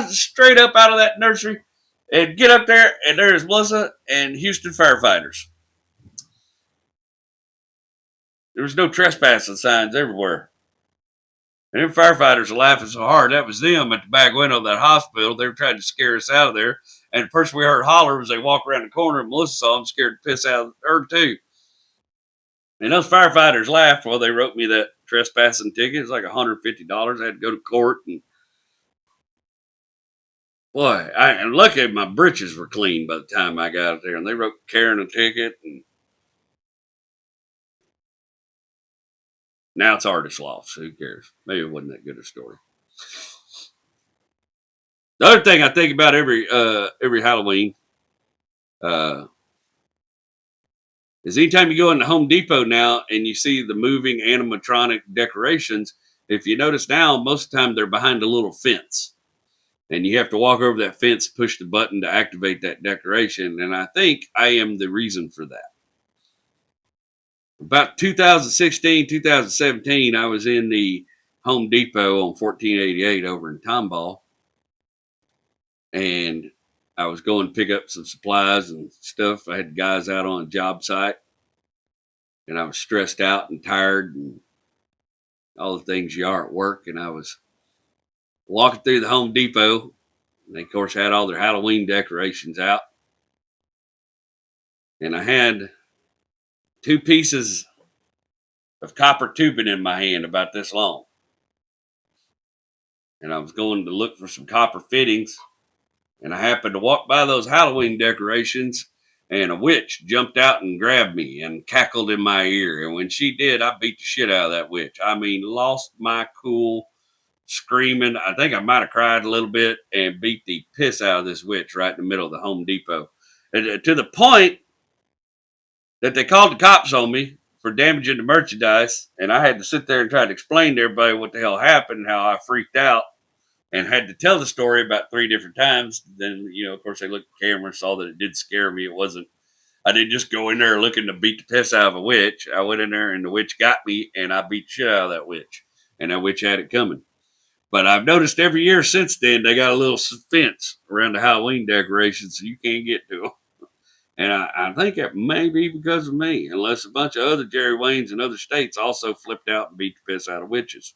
Straight up out of that nursery, and get up there, and there's Melissa and Houston firefighters. There was no trespassing signs everywhere. And them firefighters are laughing so hard. That was them at the back window of that hospital. They were trying to scare us out of there. And the person we heard holler was they walked around the corner, and Melissa saw them, scared the piss out of her too. And those firefighters laughed while they wrote me that trespassing ticket. It was like $150. I had to go to court. And boy, and luckily my britches were clean by the time I got there. And they wrote Karen a ticket. And now it's artist loss. Who cares? Maybe it wasn't that good a story. The other thing I think about every Halloween is anytime you go into Home Depot now and you see the moving animatronic decorations, if you notice now, most of the time they're behind a little fence. And you have to walk over that fence, push the button to activate that decoration. And I think I am the reason for that. About 2016, 2017, I was in the Home Depot on 1488 over in Tomball. And I was going to pick up some supplies and stuff. I had guys out on a job site. And I was stressed out and tired and all the things you are at work. And I was walking through the Home Depot. And they, of course, had all their Halloween decorations out. And I had 2 pieces of copper tubing in my hand about this long. And I was going to look for some copper fittings. And I happened to walk by those Halloween decorations, and a witch jumped out and grabbed me and cackled in my ear. And when she did, I beat the shit out of that witch. I mean, lost my cool, screaming. I think I might have cried a little bit and beat the piss out of this witch right in the middle of the Home Depot. And to the point that they called the cops on me for damaging the merchandise. And I had to sit there and try to explain to everybody what the hell happened and how I freaked out. And had to tell the story about 3 different times. Then, of course, they looked at the camera and saw that it did scare me. I didn't just go in there looking to beat the piss out of a witch. I went in there and the witch got me, and I beat the shit out of that witch. And that witch had it coming. But I've noticed every year since then, they got a little fence around the Halloween decorations so you can't get to them. And I think it may be because of me, unless a bunch of other Jerry Waynes in other states also flipped out and beat the piss out of witches.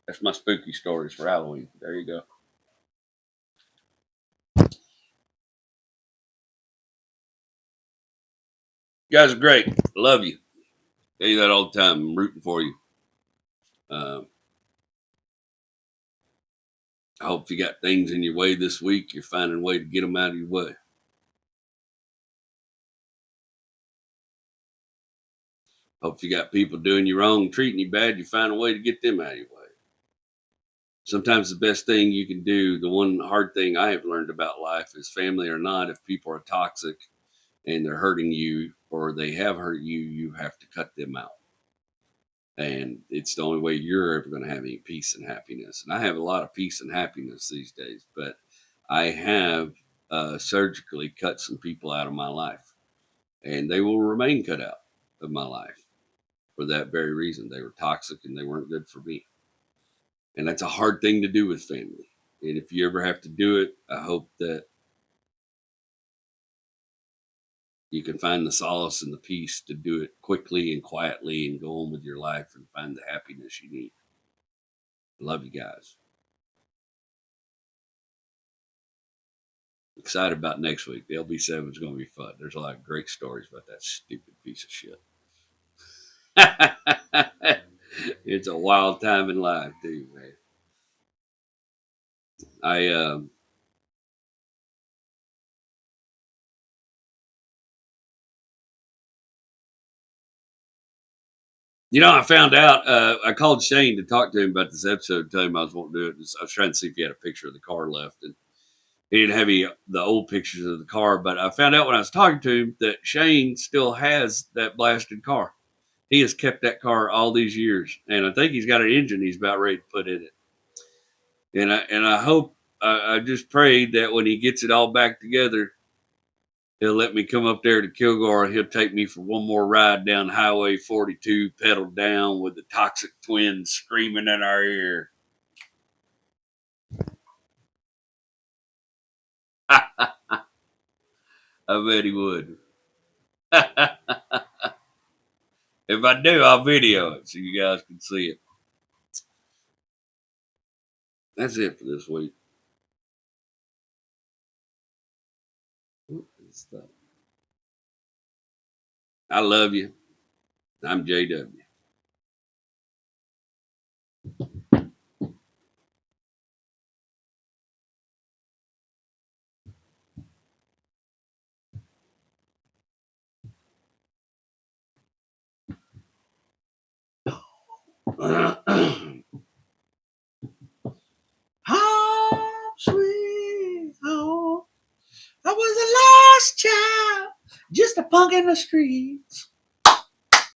That's my spooky stories for Halloween. There you go. You guys are great. Love you. Tell you that all the time. I'm rooting for you. I hope if you got things in your way this week, you're finding a way to get them out of your way. Hope if you got people doing you wrong, treating you bad, you find a way to get them out of your way. Sometimes the best thing you can do, the one hard thing I have learned about life is family or not, if people are toxic and they're hurting you or they have hurt you, you have to cut them out. And it's the only way you're ever going to have any peace and happiness. And I have a lot of peace and happiness these days, but I have surgically cut some people out of my life, and they will remain cut out of my life for that very reason. They were toxic and they weren't good for me. And that's a hard thing to do with family. And if you ever have to do it, I hope that you can find the solace and the peace to do it quickly and quietly and go on with your life and find the happiness you need. Love you guys. Excited about next week. The LB7 is going to be fun. There's a lot of great stories about that stupid piece of shit. It's a wild time in life, too, man. I I found out. I called Shane to talk to him about this episode. Tell him I was wanting to do it. I was trying to see if he had a picture of the car left, and he didn't have the old pictures of the car. But I found out when I was talking to him that Shane still has that blasted car. He has kept that car all these years, and I think he's got an engine he's about ready to put in it. And I hope, I just prayed that when he gets it all back together, he'll let me come up there to Kilgore and he'll take me for one more ride down Highway 42, pedal down with the toxic twins screaming in our ear. I bet he would. If I do, I'll video it so you guys can see it. That's it for this week. I love you. I'm JW. Home sweet home. I was a lost child, just a punk in the streets.